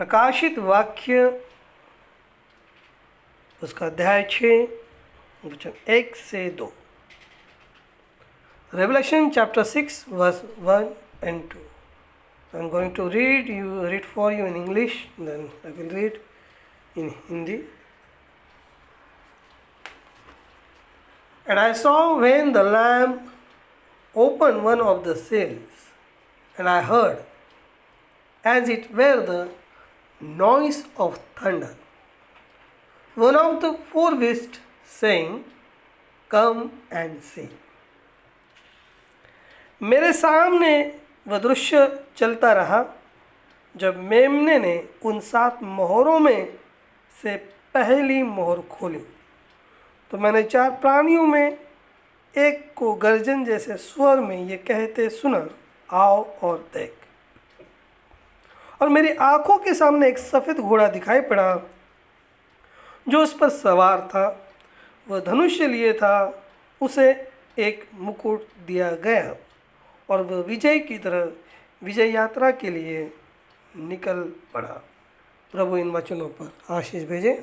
प्रकाशित वाक्य उसका अध्याय 6 वचन 1 से 2। Revelation chapter 6 verse 1 and 2. I'm going to read for you in English, then I will read in Hindi. And I saw when the Lamb opened one of the seals, and I heard, as it were the noise of thunder, one of the four beasts saying, Come and see. मेरे सामने वह दृश्य चलता रहा जब मेमने ने उन 7 मोहरों में से पहली मोहर खोली, तो मैंने 4 प्राणियों में एक को गर्जन जैसे स्वर में ये कहते सुना, आओ और देख। और मेरी आंखों के सामने एक सफ़ेद घोड़ा दिखाई पड़ा, जो उस पर सवार था। वह धनुष लिए था, उसे एक मुकुट दिया गया और वह विजय की तरह विजय यात्रा के लिए निकल पड़ा। प्रभु इन वचनों पर आशीष भेजे।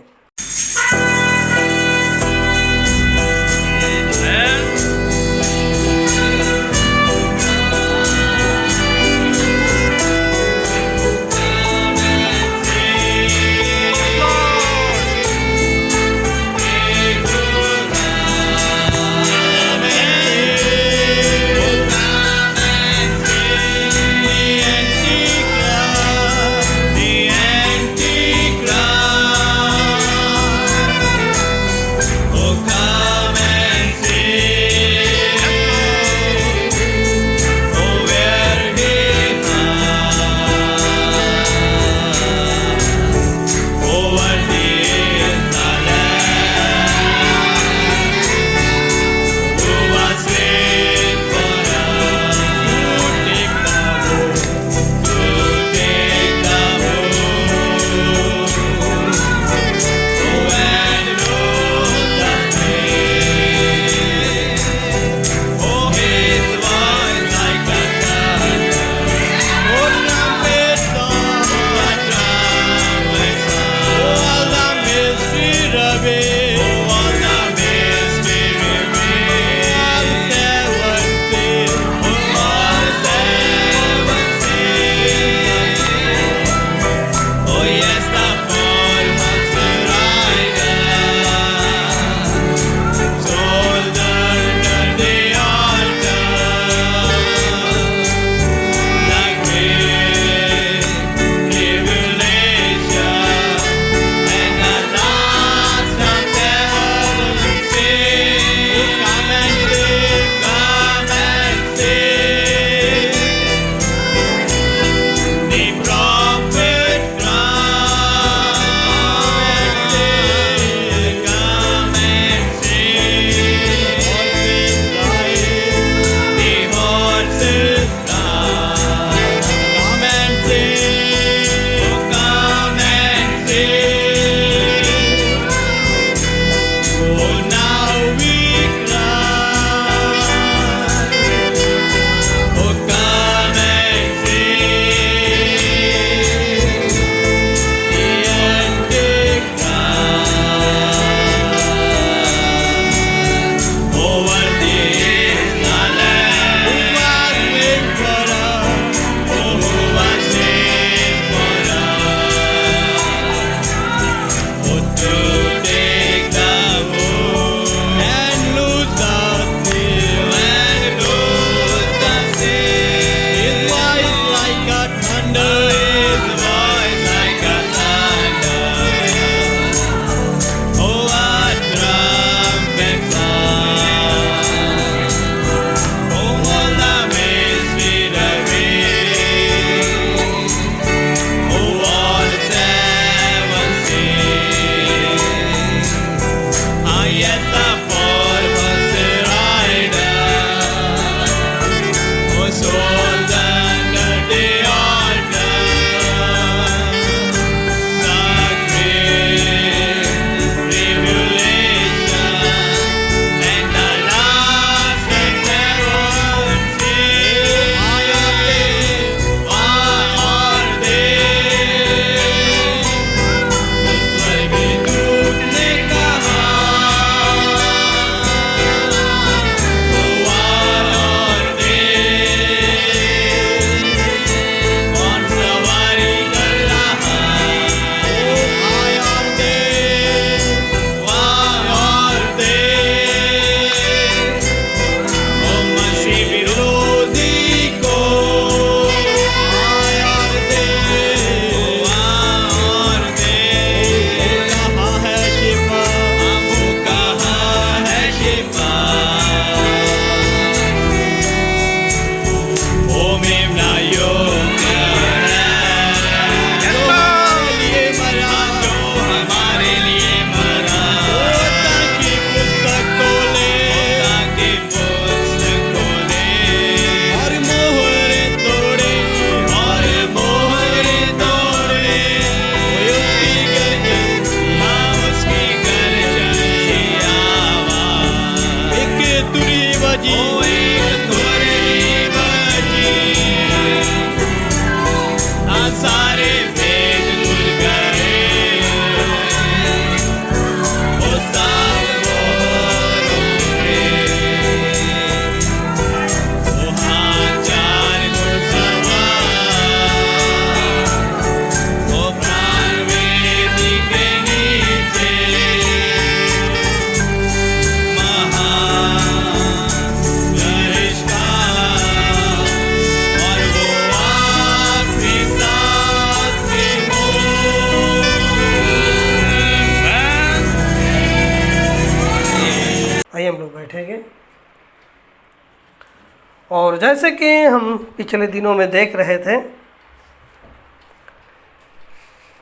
और जैसे कि हम पिछले दिनों में देख रहे थे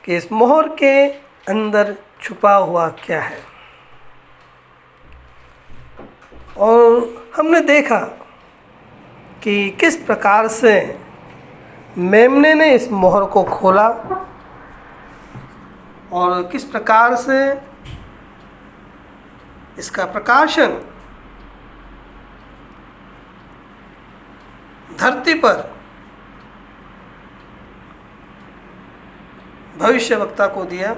कि इस मोहर के अंदर छुपा हुआ क्या है, और हमने देखा कि किस प्रकार से मेमने ने इस मोहर को खोला और किस प्रकार से इसका प्रकाशन धरती पर भविष्यवक्ता को दिया।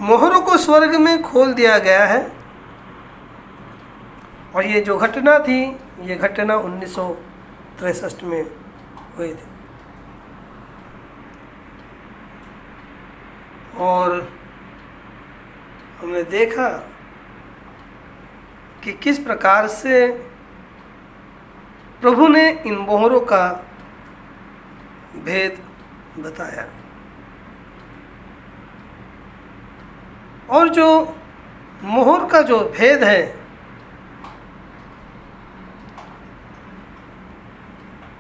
मोहरों को स्वर्ग में खोल दिया गया है, और ये जो घटना थी, ये घटना 1963 में हुई थी। और हमने देखा कि किस प्रकार से प्रभु ने इन मोहरों का भेद बताया, और जो मोहर का जो भेद है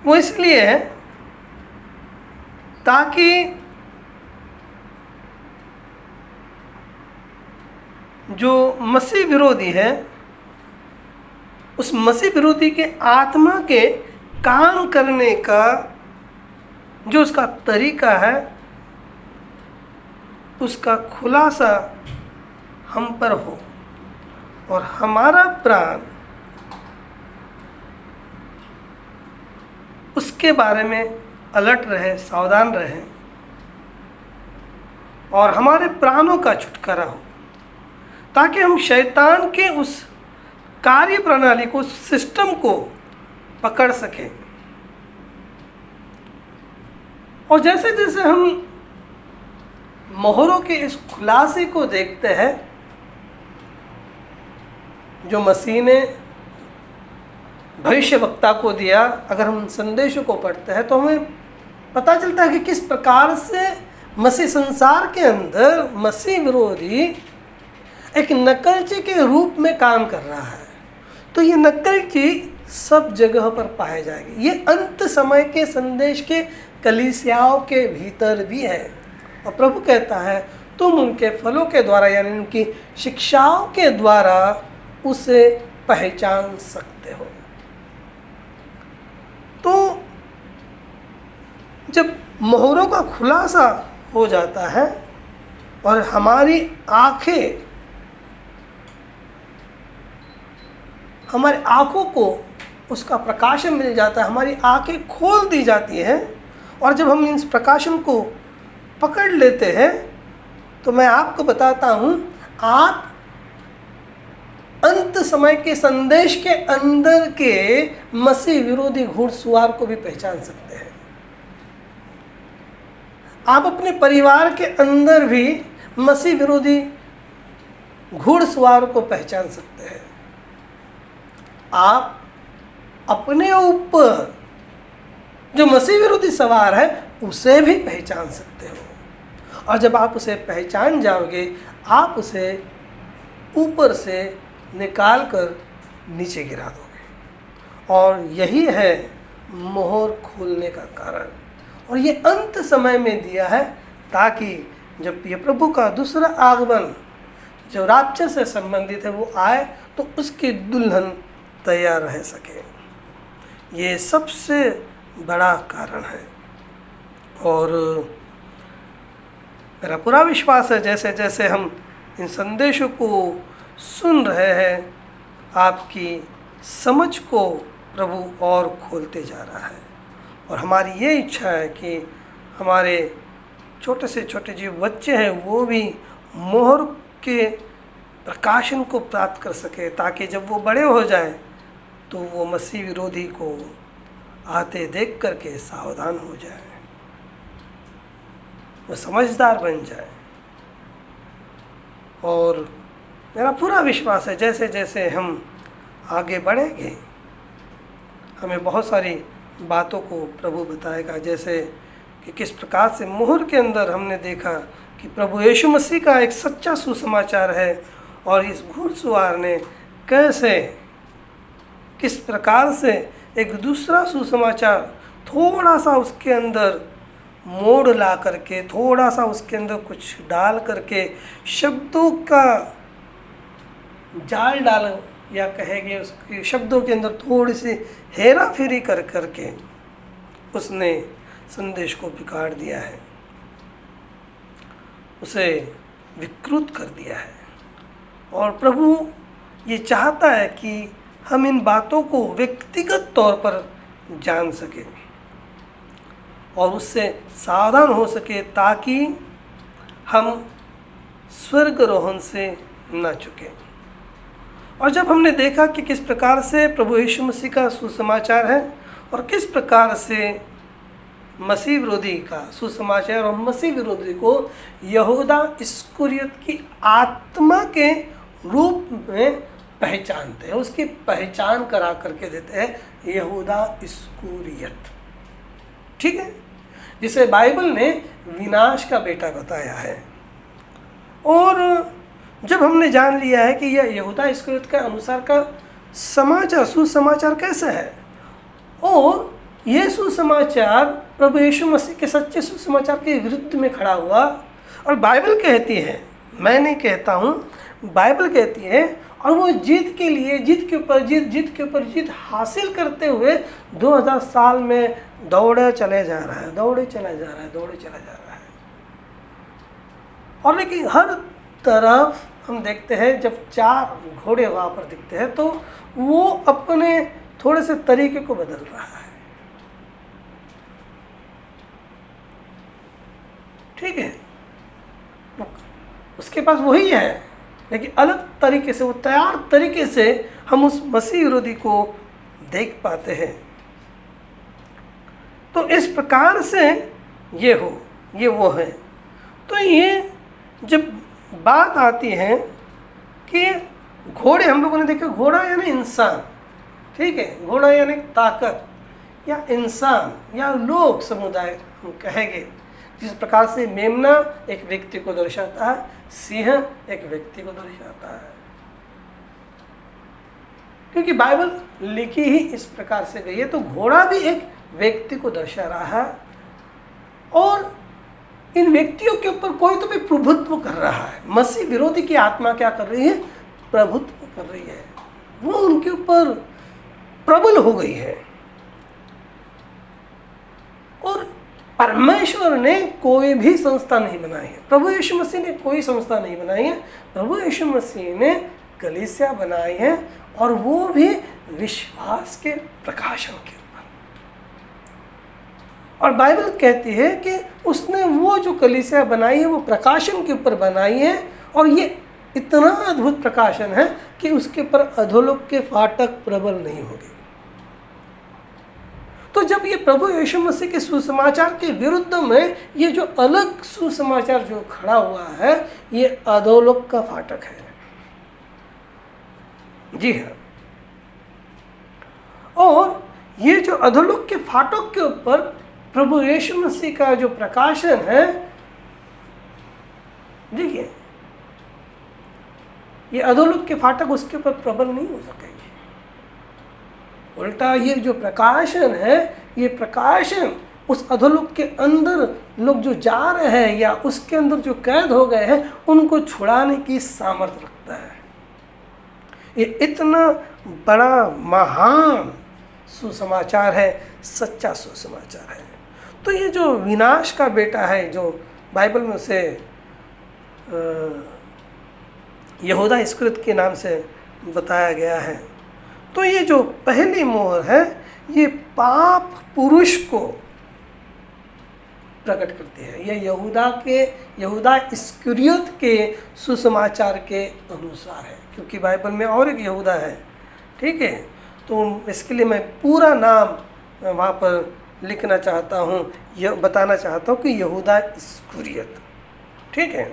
वो इसलिए है ताकि जो मसीह विरोधी है, उस मसीह विरोधी के आत्मा के काम करने का जो उसका तरीका है, उसका खुलासा हम पर हो, और हमारा प्राण उसके बारे में अलर्ट रहे, सावधान रहे, और हमारे प्राणों का छुटकारा हो, ताकि हम शैतान के उस कार्य प्रणाली को, सिस्टम को पकड़ सकें। और जैसे जैसे हम मोहरों के इस खुलासे को देखते हैं जो मसीह ने भविष्यवक्ता को दिया, अगर हम संदेशों को पढ़ते हैं तो हमें पता चलता है कि किस प्रकार से मसीह संसार के अंदर मसीह विरोधी एक नकलची के रूप में काम कर रहा है। तो ये नकलची सब जगह पर पाए जाएंगे। ये अंत समय के संदेश के कलीसियाओं के भीतर भी है, और प्रभु कहता है तुम उनके फलों के द्वारा, यानी उनकी शिक्षाओं के द्वारा उसे पहचान सकते हो। तो जब मोहरों का खुलासा हो जाता है और हमारी आंखें, हमारी आंखों को उसका प्रकाशन मिल जाता है, हमारी आंखें खोल दी जाती हैं, और जब हम इस प्रकाशन को पकड़ लेते हैं तो मैं आपको बताता हूँ, आप अंत समय के संदेश के अंदर के मसीह विरोधी घुड़सवार को भी पहचान सकते हैं। आप अपने परिवार के अंदर भी मसीह विरोधी घुड़सवार को पहचान सकते हैं। आप अपने ऊपर जो मसीह विरोधी सवार है उसे भी पहचान सकते हो, और जब आप उसे पहचान जाओगे, आप उसे ऊपर से निकाल कर नीचे गिरा दोगे। और यही है मोहर खोलने का कारण, और ये अंत समय में दिया है ताकि जब ये प्रभु का दूसरा आगमन जो राप्चर से संबंधित है वो आए तो उसकी दुल्हन तैयार रह सके। ये सबसे बड़ा कारण है। और मेरा पूरा विश्वास है जैसे जैसे हम इन संदेशों को सुन रहे हैं, आपकी समझ को प्रभु और खोलते जा रहा है। और हमारी ये इच्छा है कि हमारे छोटे से छोटे जो बच्चे हैं वो भी मोहर के प्रकाशन को प्राप्त कर सके, ताकि जब वो बड़े हो जाए तो वो मसीह विरोधी को आते देख करके सावधान हो जाए, वो समझदार बन जाए। और मेरा पूरा विश्वास है जैसे जैसे हम आगे बढ़ेंगे हमें बहुत सारी बातों को प्रभु बताएगा, जैसे कि किस प्रकार से मोहर के अंदर हमने देखा कि प्रभु यीशु मसीह का एक सच्चा सुसमाचार है, और इस घुड़सवार ने कैसे किस प्रकार से एक दूसरा सुसमाचार थोड़ा सा उसके अंदर मोड़ ला करके, थोड़ा सा उसके अंदर कुछ डाल करके, शब्दों का जाल डाल, या कहेंगे उसके शब्दों के अंदर थोड़ी सी हेरा फेरी कर करके उसने संदेश को बिगाड़ दिया है, उसे विकृत कर दिया है। और प्रभु ये चाहता है कि हम इन बातों को व्यक्तिगत तौर पर जान सकें और उससे सावधान हो सके, ताकि हम स्वर्गारोहण से न चुकें। और जब हमने देखा कि किस प्रकार से प्रभु यीशु मसीह का सुसमाचार है और किस प्रकार से मसीह विरोधी का सुसमाचार और मसीह विरोधी को यहूदा इस्करियोत की आत्मा के रूप में पहचानते हैं, उसकी पहचान करा करके देते हैं यहूदा इस्करियोत, ठीक है, जिसे बाइबल ने विनाश का बेटा बताया है। और जब हमने जान लिया है कि यह यहूदा इस्करियोत के अनुसार का समाचार सुसमाचार कैसा है, और ये सुसमाचार प्रभु यीशु मसीह के सच्चे सुसमाचार के विरुद्ध में खड़ा हुआ, और बाइबल कहती है, मैं नहीं कहता हूँ, बाइबल कहती है, और वो जीत के लिए जीत के ऊपर जीत हासिल करते हुए 2000 साल में दौड़े चला जा रहा है। और लेकिन हर तरफ हम देखते हैं, जब 4 घोड़े वहाँ पर दिखते हैं तो वो अपने थोड़े से तरीके को बदल रहा है, ठीक है, उसके पास वही है, लेकिन अलग तरीके से, वो तैयार तरीके से हम उस मसीह विरोधी को देख पाते हैं। तो इस प्रकार से ये वो है। तो ये जब बात आती है कि घोड़े, हम लोगों ने देखा घोड़ा यानी इंसान, ठीक है, घोड़ा यानी ताकत या इंसान या लोग समुदाय हम कहेंगे। जिस प्रकार से मेमना एक व्यक्ति को दर्शाता है, सिंह एक व्यक्ति को दर्शाता है, क्योंकि बाइबल लिखी ही इस प्रकार से गई है। तो घोड़ा भी एक व्यक्ति को दर्शा रहा है, और इन व्यक्तियों के ऊपर कोई तो भी प्रभुत्व कर रहा है। मसीह विरोधी की आत्मा क्या कर रही है? प्रभुत्व कर रही है, वो उनके ऊपर प्रबल हो गई है। और परमेश्वर ने कोई भी संस्था नहीं बनाई है, प्रभु यीशु मसीह ने कोई संस्था नहीं बनाई है, प्रभु यीशु मसीह ने कलीसिया बनाई है, और वो भी विश्वास के प्रकाशन के ऊपर। और बाइबल कहती है कि उसने वो जो कलीसिया बनाई है वो प्रकाशन के ऊपर बनाई है, और ये इतना अद्भुत प्रकाशन है कि उसके ऊपर अधोलोक के फाटक प्रबल नहीं होंगे। तो जब ये प्रभु यीशु मसीह के सुसमाचार के विरुद्ध में ये जो अलग सुसमाचार जो खड़ा हुआ है, ये अधोलोक का फाटक है, जी हाँ। और ये जो अधोलोक के फाटक के ऊपर प्रभु यीशु मसीह का जो प्रकाशन है, देखिए, ये अधोलोक के फाटक उसके ऊपर प्रबल नहीं हो सकेंगे। उल्टा ये जो प्रकाशन है, ये प्रकाशन उस अधोलोक के अंदर लोग जो जा रहे हैं या उसके अंदर जो कैद हो गए हैं, उनको छुड़ाने की सामर्थ्य रखता है। ये इतना बड़ा महान सुसमाचार है, सच्चा सुसमाचार है। तो ये जो विनाश का बेटा है, जो बाइबल में उसे यहूदा इस्करियोत के नाम से बताया गया है, तो ये जो पहली मोहर है, ये पाप पुरुष को प्रकट करती है। ये यहूदा इस्करियोत के सुसमाचार के अनुसार है, क्योंकि बाइबल में और एक यहूदा है, ठीक है। तो इसके लिए मैं पूरा नाम वहाँ पर लिखना चाहता हूँ, यह बताना चाहता हूँ कि यहूदा इस्करियोत, ठीक है।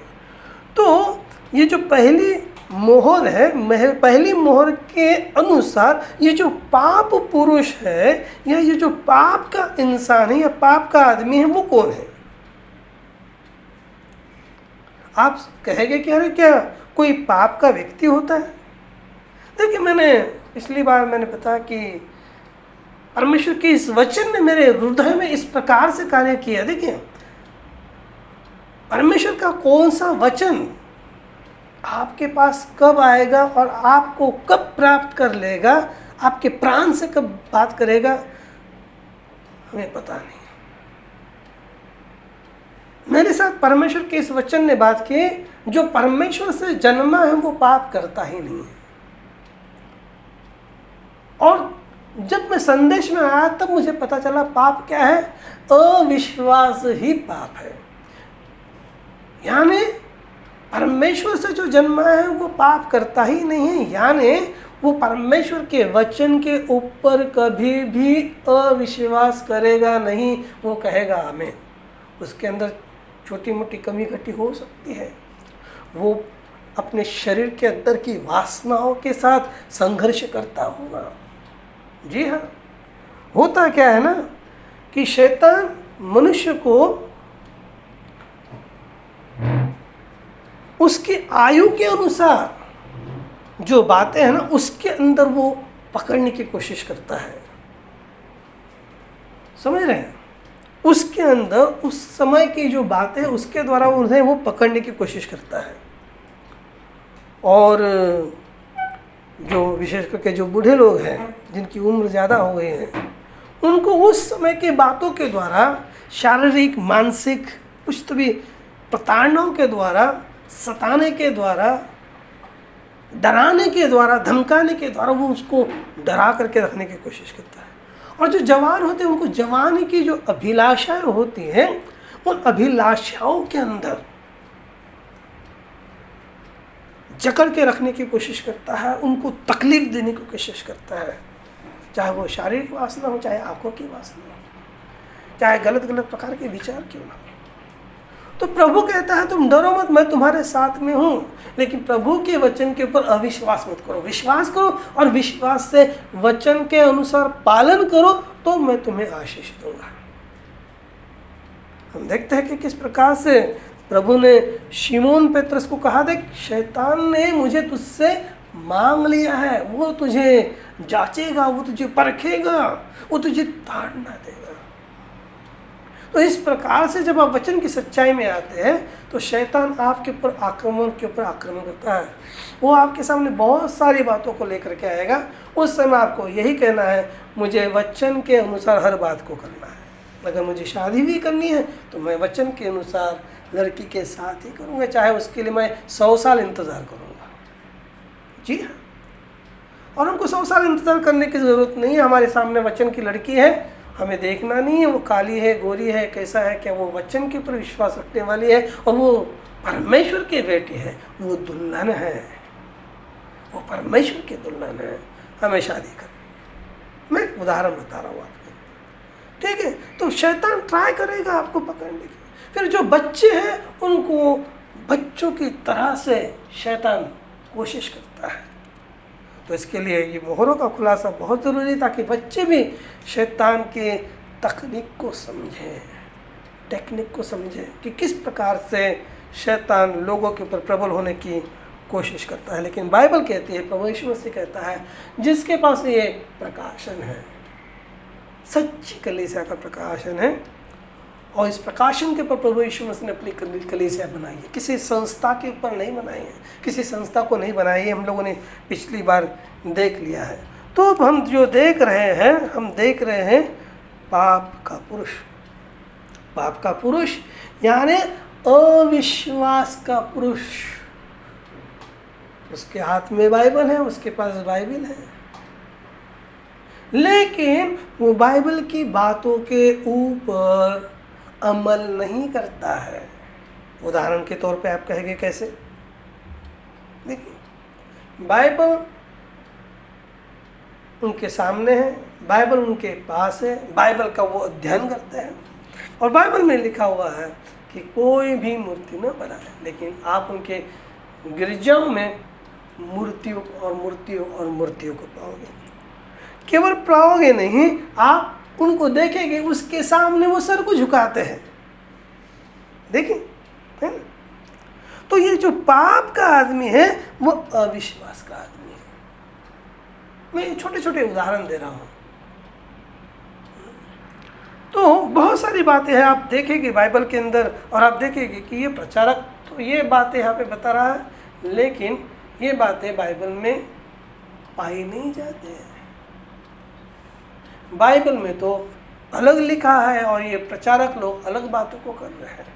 तो ये जो पहली मोहर है, पहली मोहर के अनुसार ये जो पाप पुरुष है, या ये जो पाप का इंसान है या पाप का आदमी है, वो कौन है? आप कहेंगे कि अरे क्या कोई पाप का व्यक्ति होता है? देखिए, मैंने पिछली बार मैंने बताया कि परमेश्वर के इस वचन ने मेरे हृदय में इस प्रकार से कार्य किया। देखिए, परमेश्वर का कौन सा वचन आपके पास कब आएगा और आपको कब प्राप्त कर लेगा, आपके प्राण से कब बात करेगा, हमें पता नहीं। मेरे साथ परमेश्वर के इस वचन ने बात की, जो परमेश्वर से जन्मा है वो पाप करता ही नहीं है। और जब मैं संदेश में आया तब मुझे पता चला पाप क्या है, अविश्वास ही पाप है। यानी परमेश्वर से जो जन्मा है वो पाप करता ही नहीं है, यानी वो परमेश्वर के वचन के ऊपर कभी भी अविश्वास करेगा नहीं। वो कहेगा आमीन। उसके अंदर छोटी मोटी कमी घटी हो सकती है, वो अपने शरीर के अंदर की वासनाओं के साथ संघर्ष करता होगा। जी हाँ, होता क्या है ना कि शैतान मनुष्य को उसकी आयु के अनुसार जो बातें हैं ना उसके अंदर वो पकड़ने की कोशिश करता है। समझ रहे हैं? उसके अंदर उस समय की जो बातें उसके द्वारा उन्हें वो पकड़ने की कोशिश करता है। और जो विशेष करके जो बूढ़े लोग हैं, जिनकी उम्र ज़्यादा हो गई है, उनको उस समय की बातों के द्वारा शारीरिक, मानसिक, कुछ भी प्रताड़नाओं के द्वारा, सताने के द्वारा, डराने के द्वारा, धमकाने के द्वारा वो उसको डरा करके रखने की कोशिश करता है। और जो जवान होते हैं उनको जवानी की जो अभिलाषाएं होती हैं, उन अभिलाषाओं के अंदर जकड़ के रखने की कोशिश करता है, उनको तकलीफ देने की कोशिश करता है, चाहे वो शारीरिक वासना हो, चाहे आंखों की वासना हो, चाहे गलत गलत प्रकार के विचार क्यों ना हो। तो प्रभु कहता है तुम डरो मत, मैं तुम्हारे साथ में हूँ, लेकिन प्रभु के वचन के ऊपर अविश्वास मत करो, विश्वास करो और विश्वास से वचन के अनुसार पालन करो तो मैं तुम्हें आशीष दूंगा। हम देखते हैं कि किस प्रकार से प्रभु ने शिमोन पेत्रस को कहा, देख शैतान ने मुझे तुझसे मांग लिया है, वो तुझे जांचेगा, वो तुझे परखेगा, वो तुझे ताड़ना देगा। तो इस प्रकार से जब आप वचन की सच्चाई में आते हैं तो शैतान आपके ऊपर आक्रमण करता है। वो आपके सामने बहुत सारी बातों को लेकर के आएगा। उस समय आपको यही कहना है, मुझे वचन के अनुसार हर बात को करना है। अगर मुझे शादी भी करनी है तो मैं वचन के अनुसार लड़की के साथ ही करूँगा, चाहे उसके लिए मैं 100 साल इंतज़ार करूँगा। जी हाँ, और हमको 100 साल इंतज़ार करने की ज़रूरत नहीं है। हमारे सामने वचन की लड़की है, हमें देखना नहीं है वो काली है, गोरी है, कैसा है, क्या वो वचन के ऊपर विश्वास रखने वाली है और वो परमेश्वर के बेटी है, वो दुल्हन है, वो परमेश्वर की दुल्हन है, हमें शादी करनी है। मैं एक उदाहरण बता रहा हूँ आपको, ठीक है? तो शैतान ट्राई करेगा आपको पकड़ने की। फिर जो बच्चे हैं उनको बच्चों की तरह से शैतान कोशिश करता है। तो इसके लिए ये मोहरों का खुलासा बहुत ज़रूरी है, ताकि बच्चे भी शैतान के तकनीक को समझें, टेक्निक को समझें कि किस प्रकार से शैतान लोगों के ऊपर प्रबल होने की कोशिश करता है। लेकिन बाइबल कहती है, प्रभु यीशु मसीह कहता है, जिसके पास ये प्रकाशन है, सच्ची कलीसिया का प्रकाशन है, और इस प्रकाशन के ऊपर प्रभु यीशु मसीह ने अपनी कलीसिया बनाई है। किसी संस्था के ऊपर नहीं बनाई है, किसी संस्था को नहीं बनाई है। हम लोगों ने पिछली बार देख लिया है। तो अब हम जो देख रहे हैं, हम देख रहे हैं पाप का पुरुष। पाप का पुरुष यानी अविश्वास का पुरुष। उसके हाथ में बाइबल है, उसके पास बाइबल है, लेकिन वो बाइबल की बातों के ऊपर अमल नहीं करता है। उदाहरण के तौर पे आप कहेंगे कैसे? देखिए, बाइबल उनके सामने है, बाइबल उनके पास है, बाइबल का वो अध्ययन करते हैं, और बाइबल में लिखा हुआ है कि कोई भी मूर्ति न बनाए। लेकिन आप उनके गिरजाओं में मूर्तियों को पाओगे। केवल पाओगे नहीं, आप उनको देखेंगे, उसके सामने वो सर को झुकाते हैं। देखिए, है ना? तो ये जो पाप का आदमी है वो अविश्वास का आदमी है। मैं छोटे छोटे उदाहरण दे रहा हूँ। तो बहुत सारी बातें हैं, आप देखेंगे बाइबल के अंदर और आप देखेंगे कि ये प्रचारक तो ये बातें यहाँ पे बता रहा है, लेकिन ये बातें बाइबल में पाई नहीं जाती हैं। बाइबल में तो अलग लिखा है और ये प्रचारक लोग अलग बातों को कर रहे हैं।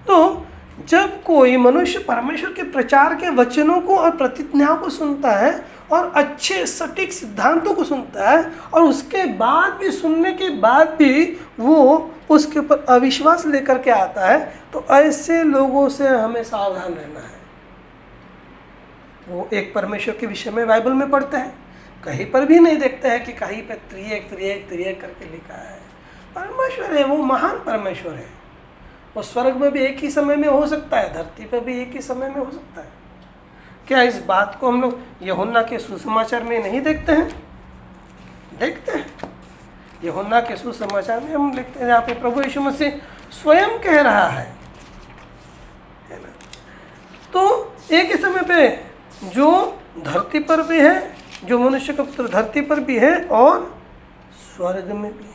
तो जब कोई मनुष्य परमेश्वर के प्रचार के वचनों को और प्रतिज्ञाओं को सुनता है और अच्छे सटीक सिद्धांतों को सुनता है और उसके बाद भी, सुनने के बाद भी वो उसके ऊपर अविश्वास लेकर के आता है, तो ऐसे लोगों से हमें सावधान रहना है। वो एक परमेश्वर के विषय में बाइबल में पढ़ते हैं, कहीं पर भी नहीं देखते हैं कि कहीं पर त्रिएक त्रिएक त्रिएक करके लिखा है। परमेश्वर है, वो महान परमेश्वर है। वो स्वर्ग में भी एक ही समय में हो सकता है, धरती पर भी एक ही समय में हो सकता है। क्या इस बात को हम लोग यूहन्ना के सुसमाचार में नहीं देखते हैं? देखते हैं। यूहन्ना के सुसमाचार में हम लिखते हैं, यहाँ पे प्रभु यीशु मसीह स्वयं कह रहा है ना। तो एक ही समय पे जो धरती पर भी है, जो मनुष्य का पुत्र धरती पर भी है और स्वर्ग में भी है।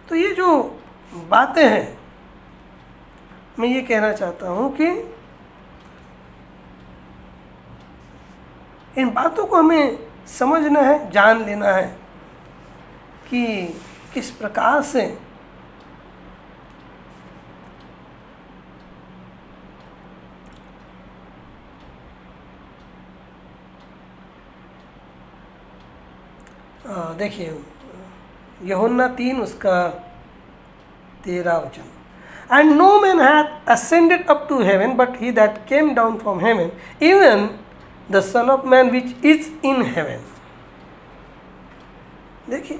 तो ये जो बातें हैं, मैं ये कहना चाहता हूँ कि इन बातों को हमें समझना है, जान लेना है कि किस प्रकार से देखिए यूहन्ना 3 उसका 13 वचन, and no man hath ascended up to heaven but he that came down from heaven, even the Son of Man which is in heaven। देखिए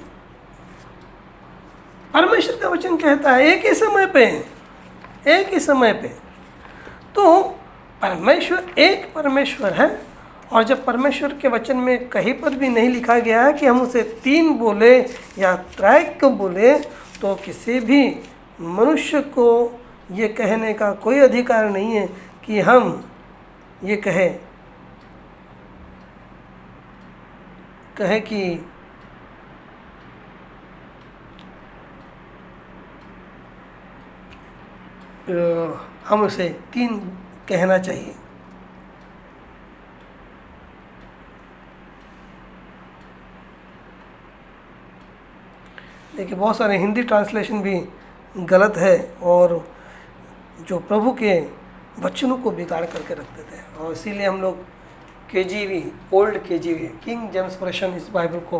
परमेश्वर का वचन कहता है एक ही समय पे तो परमेश्वर एक परमेश्वर है। और जब परमेश्वर के वचन में कहीं पर भी नहीं लिखा गया है कि हम उसे 3 बोले या त्रैक बोले, तो किसी भी मनुष्य को ये कहने का कोई अधिकार नहीं है कि हम ये कहे कि हम उसे 3 कहना चाहिए। देखिए बहुत सारे हिंदी ट्रांसलेशन भी गलत है और जो प्रभु के वचनों को बिगाड़ करके रख देते हैं, और इसीलिए हम लोग KJV, old KJV, King James version इस बाइबल को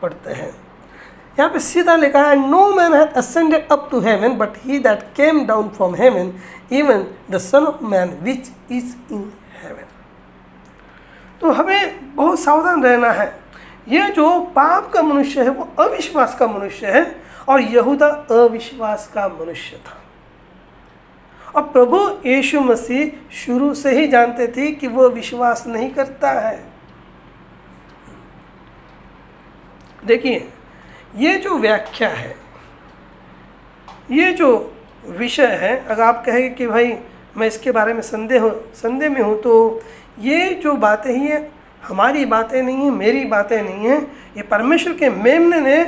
पढ़ते हैं। यहाँ पे सीधा लिखा है, no man hath ascended up to heaven but he that came down from heaven, even the Son of Man which is in heaven। तो हमें बहुत सावधान रहना है। ये जो पाप का मनुष्य है वो अविश्वास का मनुष्य है और यहूदा अविश्वास का मनुष्य था। और प्रभु यीशु मसीह शुरू से ही जानते थे कि वो विश्वास नहीं करता है। देखिए ये जो व्याख्या है, ये जो विषय है, अगर आप कहेंगे कि भाई मैं इसके बारे में संदेह में हूँ, तो ये जो बातें हैं ये हमारी बातें नहीं हैं, मेरी बातें नहीं हैं, ये परमेश्वर के मेमने ने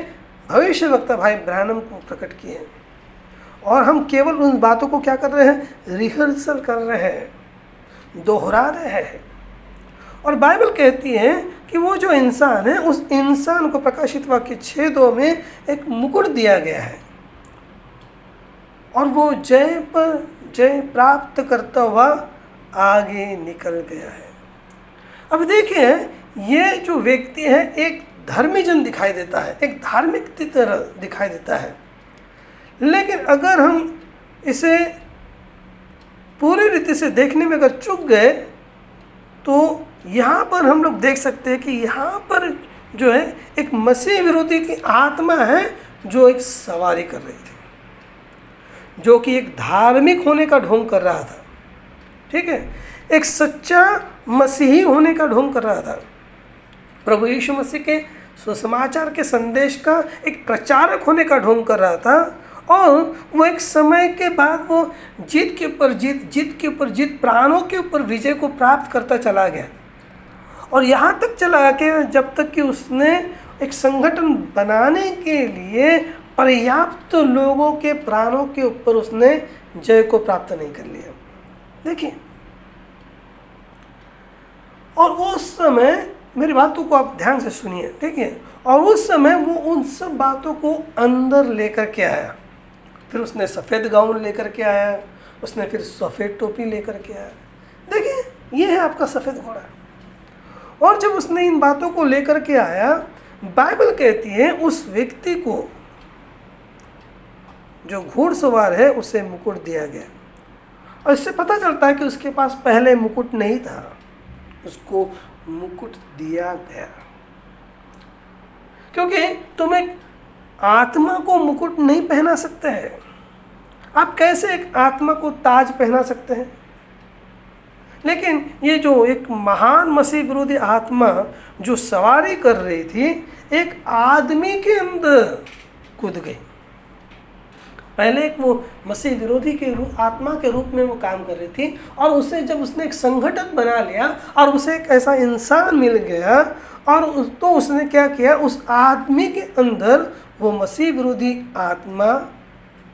भविष्यवक्ता भाई ब्रानम को प्रकट किए हैं। और हम केवल उन बातों को क्या कर रहे हैं, रिहर्सल कर रहे हैं, दोहरा रहे हैं। और बाइबल कहती है कि वो जो इंसान है, उस इंसान को प्रकाशित वाक्य 6:2 में एक मुकुट दिया गया है और वो जय पर जय प्राप्त करता हुआ आगे निकल गया है। अब देखिए ये जो व्यक्ति है एक धर्मी जन दिखाई देता है, एक धार्मिक की तरह दिखाई देता है, लेकिन अगर हम इसे पूरी रीति से देखने में अगर चूक गए तो यहाँ पर हम लोग देख सकते हैं कि यहाँ पर जो है एक मसीह विरोधी की आत्मा है जो एक सवारी कर रही थी, जो कि एक धार्मिक होने का ढोंग कर रहा था। ठीक है, एक सच्चा मसीही होने का ढोंग कर रहा था, प्रभु यीशु मसीह के सुसमाचार के संदेश का एक प्रचारक होने का ढोंग कर रहा था। और वो एक समय के बाद वो जीत के ऊपर जीत, जीत के ऊपर जीत, प्राणों के ऊपर विजय को प्राप्त करता चला गया। और यहाँ तक चला कि जब तक कि उसने एक संगठन बनाने के लिए पर्याप्त लोगों के प्राणों के ऊपर उसने जय को प्राप्त नहीं कर लिया। देखिए, और उस समय मेरी बातों को आप ध्यान से सुनिए, ठीक है। और उस समय वो उन सब बातों को अंदर लेकर के आया। फिर उसने सफ़ेद गाउन लेकर के आया, उसने फिर सफ़ेद टोपी लेकर के आया। देखिए, ये है आपका सफ़ेद घोड़ा। और जब उसने इन बातों को लेकर के आया, बाइबल कहती है उस व्यक्ति को जो घुड़सवार है उसे मुकुट दिया गया। और इससे पता चलता है कि उसके पास पहले मुकुट नहीं था, उसको मुकुट दिया गया। क्योंकि तुम एक आत्मा को मुकुट नहीं पहना सकते हैं। आप कैसे एक आत्मा को ताज पहना सकते हैं? लेकिन ये जो एक महान मसीह विरोधी आत्मा जो सवारी कर रही थी, एक आदमी के अंदर कूद गई। पहले एक वो मसीह विरोधी के आत्मा के रूप में वो काम कर रही थी, और उसे जब उसने एक संगठन बना लिया और उसे एक ऐसा इंसान मिल गया, और तो उसने क्या किया, उस आदमी के अंदर वो मसीह विरोधी आत्मा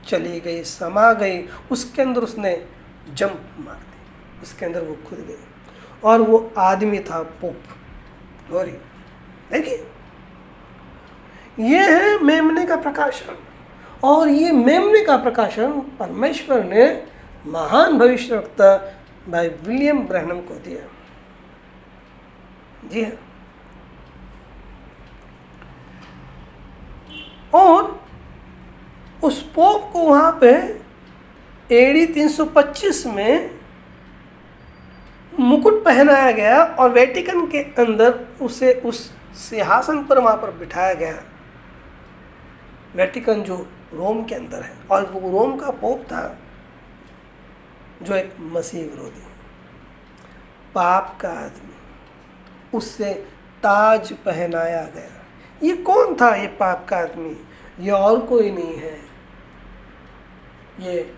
चली गई, समा गई, उसके अंदर उसने जंप मार दी, उसके अंदर वो खुद गई। और वो आदमी था पोप। गौरी देखिए, ये है मेमने का प्रकाशन। और ये मेमने का प्रकाशन परमेश्वर ने महान भविष्यवक्ता भाई विलियम ब्रैनम को दिया। जी हाँ। और उस पोप को वहाँ पे एडी 325 में मुकुट पहनाया गया और वेटिकन के अंदर उसे उस सिंहासन पर वहाँ पर बिठाया गया। वेटिकन जो रोम के अंदर है, और वो रोम का पोप था जो एक मसीह विरोधी, पाप का आदमी, उससे ताज पहनाया गया। ये कौन था ये पाप का आदमी? ये और कोई नहीं है, ये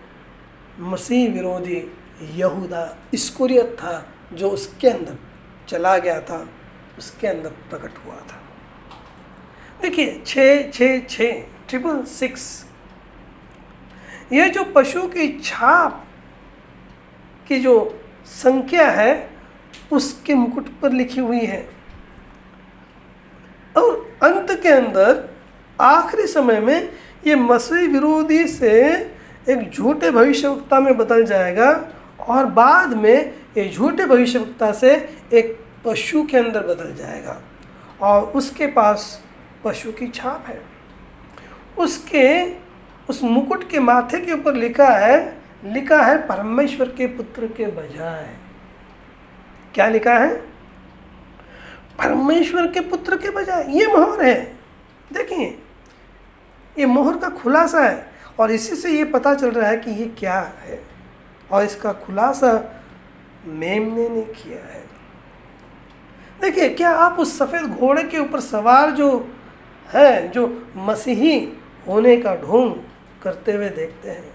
मसीह विरोधी यहूदा इस्करियोत था, जो उसके अंदर चला गया था, उसके अंदर प्रकट हुआ था। देखिए 666 ये जो पशु की छाप की जो संख्या है उसके मुकुट पर लिखी हुई है। और अंत के अंदर आखिरी समय में ये मसीह विरोधी से एक झूठे भविष्यवक्ता में बदल जाएगा, और बाद में ये झूठे भविष्यवक्ता से एक पशु के अंदर बदल जाएगा, और उसके पास पशु की छाप है। उसके उस मुकुट के माथे के ऊपर लिखा है परमेश्वर के पुत्र के बजाय। क्या लिखा है? परमेश्वर के पुत्र के बजाय। ये मोहर है। देखिए, ये मोहर का खुलासा है, और इसी से ये पता चल रहा है कि ये क्या है, और इसका खुलासा मेमने ने किया है। देखिए, क्या आप उस सफ़ेद घोड़े के ऊपर सवार जो है, जो मसीही होने का ढोंग करते हुए देखते हैं,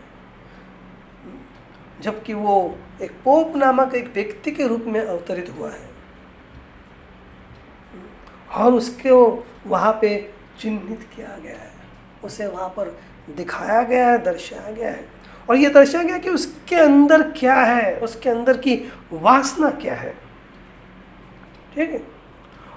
जबकि वो एक पोप नामक एक व्यक्ति के रूप में अवतरित हुआ है, और उसको वहाँ पे चिन्हित किया गया है, उसे वहाँ पर दिखाया गया है, दर्शाया गया है। और ये दर्शाया गया कि उसके अंदर क्या है, उसके अंदर की वासना क्या है, ठीक है।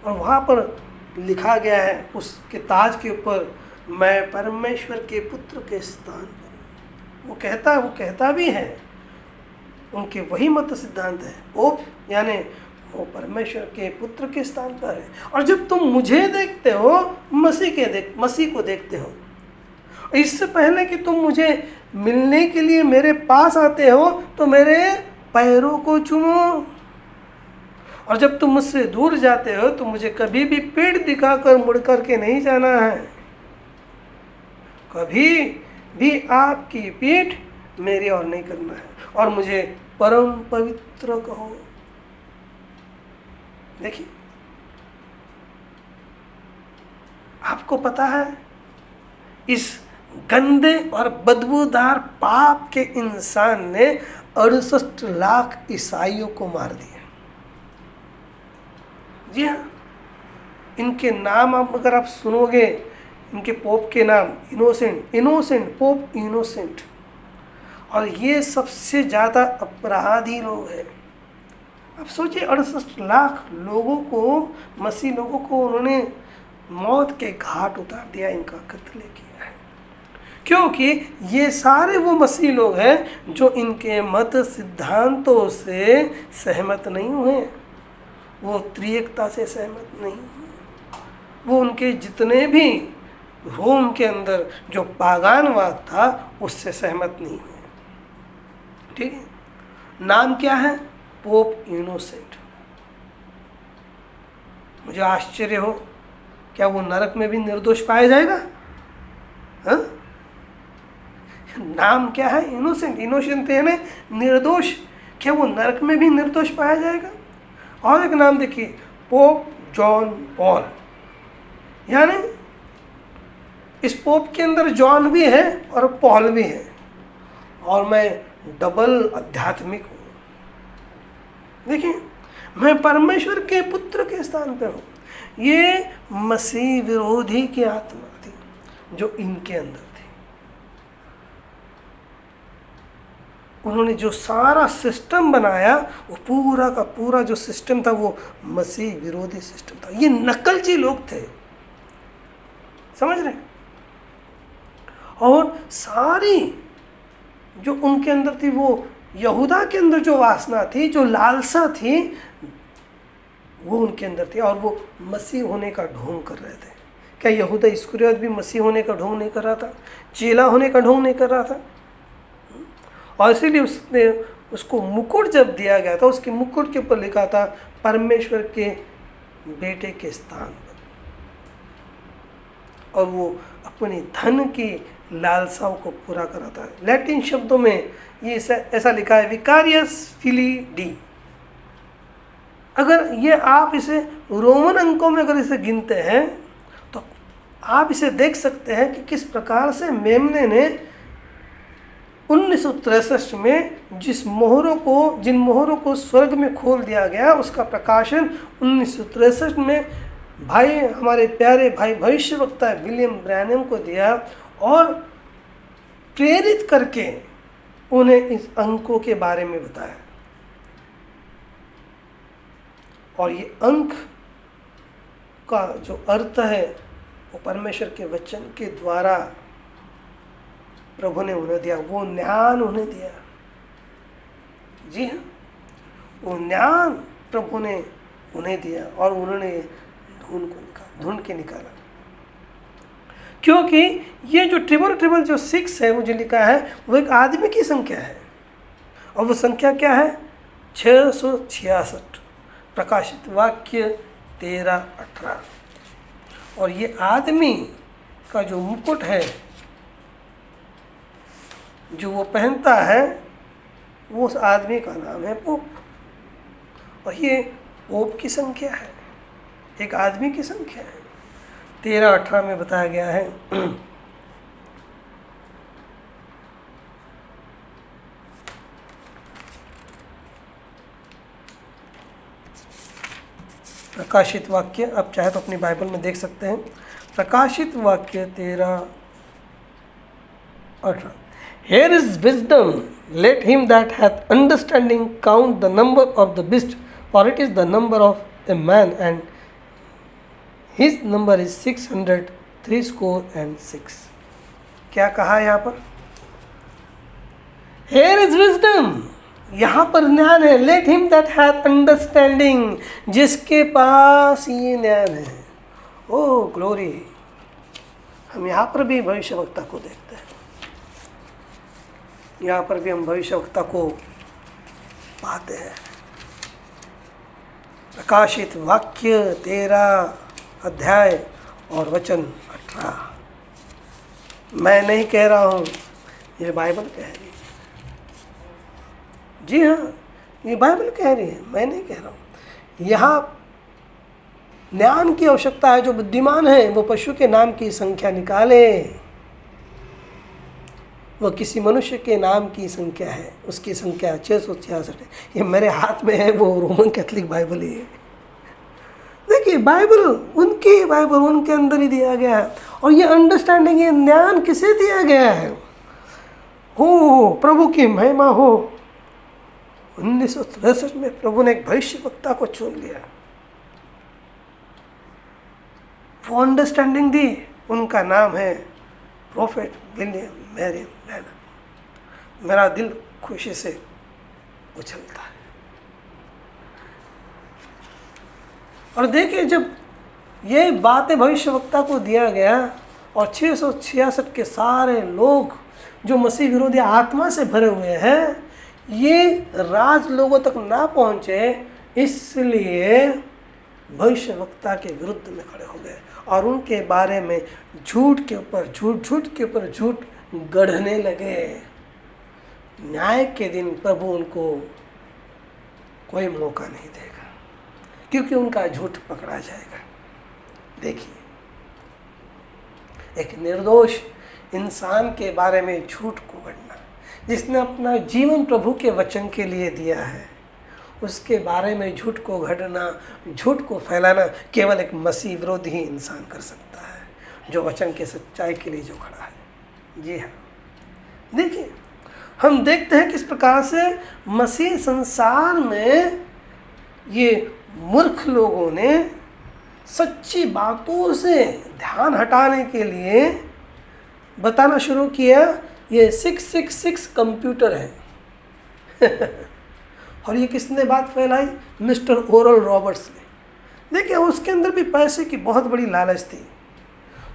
और वहाँ पर लिखा गया है उसके ताज के ऊपर, मैं परमेश्वर के पुत्र के स्थान पर। वो कहता भी है, उनके वही मत सिद्धांत है, पोप यानी वो परमेश्वर के पुत्र के स्थान पर है। और जब तुम मुझे देखते हो, मसीह को देखते हो, इससे पहले कि तुम मुझे मिलने के लिए मेरे पास आते हो, तो मेरे पैरों को चूमो। और जब तुम मुझसे दूर जाते हो तो मुझे कभी भी पीठ दिखाकर मुड़ कर के नहीं जाना है। कभी भी आपकी पीठ मेरी ओर नहीं करना है, और मुझे परम पवित्र कहो। देखिए, आपको पता है इस गंदे और बदबूदार पाप के इंसान ने 68 लाख ईसाइयों को मार दिया। जी हाँ, इनके नाम अगर आप सुनोगे, इनके पोप के नाम इनोसेंट पोप इनोसेंट, और ये सबसे ज़्यादा अपराधी लोग हैं। अब सोचिए 68 लाख लोगों को, मसीह लोगों को उन्होंने मौत के घाट उतार दिया, इनका कत्ल किया है, क्योंकि ये सारे वो मसीह लोग हैं जो इनके मत सिद्धांतों से सहमत नहीं हुए, वो त्रिएकता से सहमत नहीं हुए, वो उनके जितने भी रोम के अंदर जो पागानवाद था उससे सहमत नहीं हुए। ठीक है, नाम क्या है? Pope innocent. मुझे आश्चर्य हो, क्या वो नरक में भी निर्दोष पाया जाएगा? हाँ, नाम क्या है? इनोसेंट यानी निर्दोष। क्या वो नरक में भी निर्दोष पाया जाएगा? और एक नाम देखिए, पोप जॉन पॉल, यानी इस पोप के अंदर जॉन भी है और पॉल भी है, और मैं डबल आध्यात्मिक हूँ। देखिए, मैं परमेश्वर के पुत्र के स्थान पर हूँ। ये मसीह विरोधी की आत्मा थी जो इनके अंदर थी। उन्होंने जो सारा सिस्टम बनाया, वो पूरा का पूरा जो सिस्टम था वो मसीह विरोधी सिस्टम था। ये नकलची लोग थे, समझ रहे? और सारी जो उनके अंदर थी, वो यहूदा के अंदर जो वासना थी, जो लालसा थी, वो उनके अंदर थी, और वो मसीह होने का ढोंग कर रहे थे। क्या यहूदा इस्करियोत भी मसीह होने का ढोंग नहीं कर रहा था? चेला होने का ढोंग नहीं कर रहा था? और इसीलिए उसने उसको मुकुट जब दिया गया था, उसके मुकुट के ऊपर लिखा था परमेश्वर के बेटे के स्थान पर, और वो अपनी धन की लालसाओं को पूरा कर रहा था। लैटिन शब्दों में ये ऐसा लिखा है, विकारियस फिली डी। अगर ये आप इसे रोमन अंकों में अगर इसे गिनते हैं तो आप इसे देख सकते हैं कि किस प्रकार से मेमने ने 1963 में जिन मोहरों को स्वर्ग में खोल दिया गया, उसका प्रकाशन 1963 में हमारे प्यारे भाई भविष्यवक्ता विलियम ब्रैनम को दिया, और प्रेरित करके उन्हें इस अंकों के बारे में बताया। और ये अंक का जो अर्थ है वो परमेश्वर के वचन के द्वारा प्रभु ने उन्हें दिया, वो ज्ञान उन्हें दिया। जी हाँ, वो ज्ञान प्रभु ने उन्हें दिया, और उन्होंने ढूंढ के निकाला। क्योंकि ये जो ट्रिपल जो 6 है, वो जो लिखा है, वो एक आदमी की संख्या है, और वो संख्या क्या है? 666। प्रकाशित वाक्य 13:18। और ये आदमी का जो मुकुट है जो वो पहनता है, वो उस आदमी का नाम है पोप। और ये पोप की संख्या है, एक आदमी की संख्या है। 13:18 में बताया गया है, प्रकाशित वाक्य, आप चाहे तो अपनी बाइबल में देख सकते हैं। प्रकाशित वाक्य 13:18। Here is wisdom, let him that hath understanding count the number of the beast, for it is the number of a man, and his number is 666। क्या कहा यहाँ पर? Here is wisdom, यहाँ पर ज्ञान है। Let him that hath understanding, जिसके पास ये ज्ञान है। ओह ग्लोरी! हम यहाँ पर भी भविष्यवक्ता को देखते हैं, यहाँ पर भी हम भविष्यवक्ता को पाते हैं। प्रकाशित वाक्य 13 अध्याय और वचन 18। मैं नहीं कह रहा हूँ, ये बाइबल कह रही है। जी हाँ, ये बाइबल कह रही है, मैं नहीं कह रहा हूँ। यहाँ ज्ञान की आवश्यकता है। जो बुद्धिमान है वो पशु के नाम की संख्या निकाले। वो किसी मनुष्य के नाम की संख्या है, उसकी संख्या 666 है। ये मेरे हाथ में है, वो रोमन कैथोलिक बाइबल ही है। देखिए बाइबल उनके अंदर ही दिया गया है। और ये अंडरस्टैंडिंग, ये ज्ञान किसे दिया गया है? हो प्रभु की महिमा हो। 1963 में प्रभु ने एक भविष्यवक्ता को चुन लिया, वो अंडरस्टैंडिंग दी। उनका नाम है प्रोफेट विलियम मैरियन ब्रैनम। मेरा दिल खुशी से उछलता है। और देखिए, जब ये बातें भविष्यवक्ता को दिया गया और 666 के सारे लोग जो मसीह विरोधी आत्मा से भरे हुए हैं, ये राज लोगों तक ना पहुँचे, इसलिए भविष्यवक्ता के विरुद्ध में खड़े हो गए और उनके बारे में झूठ के ऊपर झूठ गढ़ने लगे। न्याय के दिन प्रभु उनको कोई मौका नहीं देगा, क्योंकि उनका झूठ पकड़ा जाएगा। देखिए, एक निर्दोष इंसान के बारे में झूठ को गढ़ना, जिसने अपना जीवन प्रभु के वचन के लिए दिया है, उसके बारे में झूठ को गढ़ना, झूठ को फैलाना केवल एक मसीह विरोधी ही इंसान कर सकता है, जो वचन के सच्चाई के लिए जो खड़ा है। जी हाँ, देखिए, हम देखते हैं किस प्रकार से मसीह संसार में ये मूर्ख लोगों ने सच्ची बातों से ध्यान हटाने के लिए बताना शुरू किया। ये 666 कंप्यूटर है और ये किसने बात फैलाई? मिस्टर ओरल रॉबर्ट्स ने। देखिए, उसके अंदर भी पैसे की बहुत बड़ी लालच थी।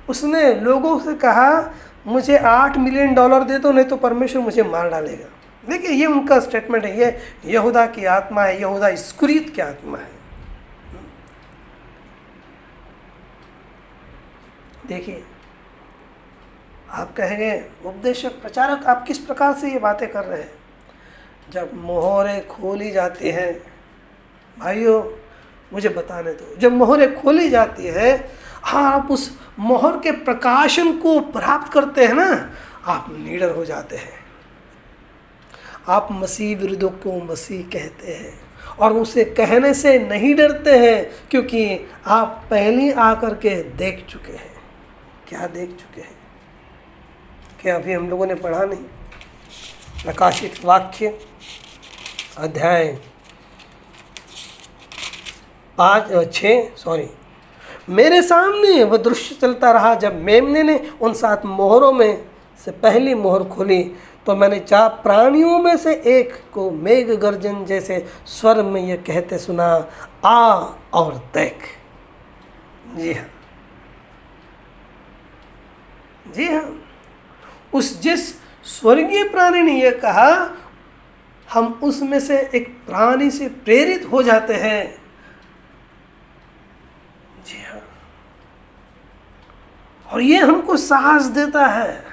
उसने लोगों से कहा, मुझे $8 मिलियन दे दो, नहीं तो परमेश्वर मुझे मार डालेगा। देखिए, ये उनका स्टेटमेंट है। ये यहूदा की आत्मा है, यहूदा इस्करियोत की आत्मा है। देखिए, आप कहेंगे, उपदेशक, प्रचारक, आप किस प्रकार से ये बातें कर रहे हैं? जब मोहरें खोली जाती हैं, भाइयों मुझे बताने दो, जब मोहरें खोली जाती है, आप उस मोहर के प्रकाशन को प्राप्त करते हैं ना, आप निडर हो जाते हैं। आप मसीह विरोधियों को मसीह कहते हैं और उसे कहने से नहीं डरते हैं, क्योंकि आप पहले आकर के देख चुके हैं। क्या देख चुके हैं? क्या अभी हम लोगों ने पढ़ा नहीं? प्रकाशित वाक्य अध्याय 6 मेरे सामने वह दृश्य चलता रहा, जब मेमने ने उन 7 मोहरों में से पहली मोहर खोली, तो मैंने 4 प्राणियों में से एक को मेघ गर्जन जैसे स्वर में यह कहते सुना, आ और देख। जी हाँ, जी हाँ, जिस स्वर्गीय प्राणी ने यह कहा, हम उसमें से एक प्राणी से प्रेरित हो जाते हैं। जी हाँ, और ये हमको साहस देता है,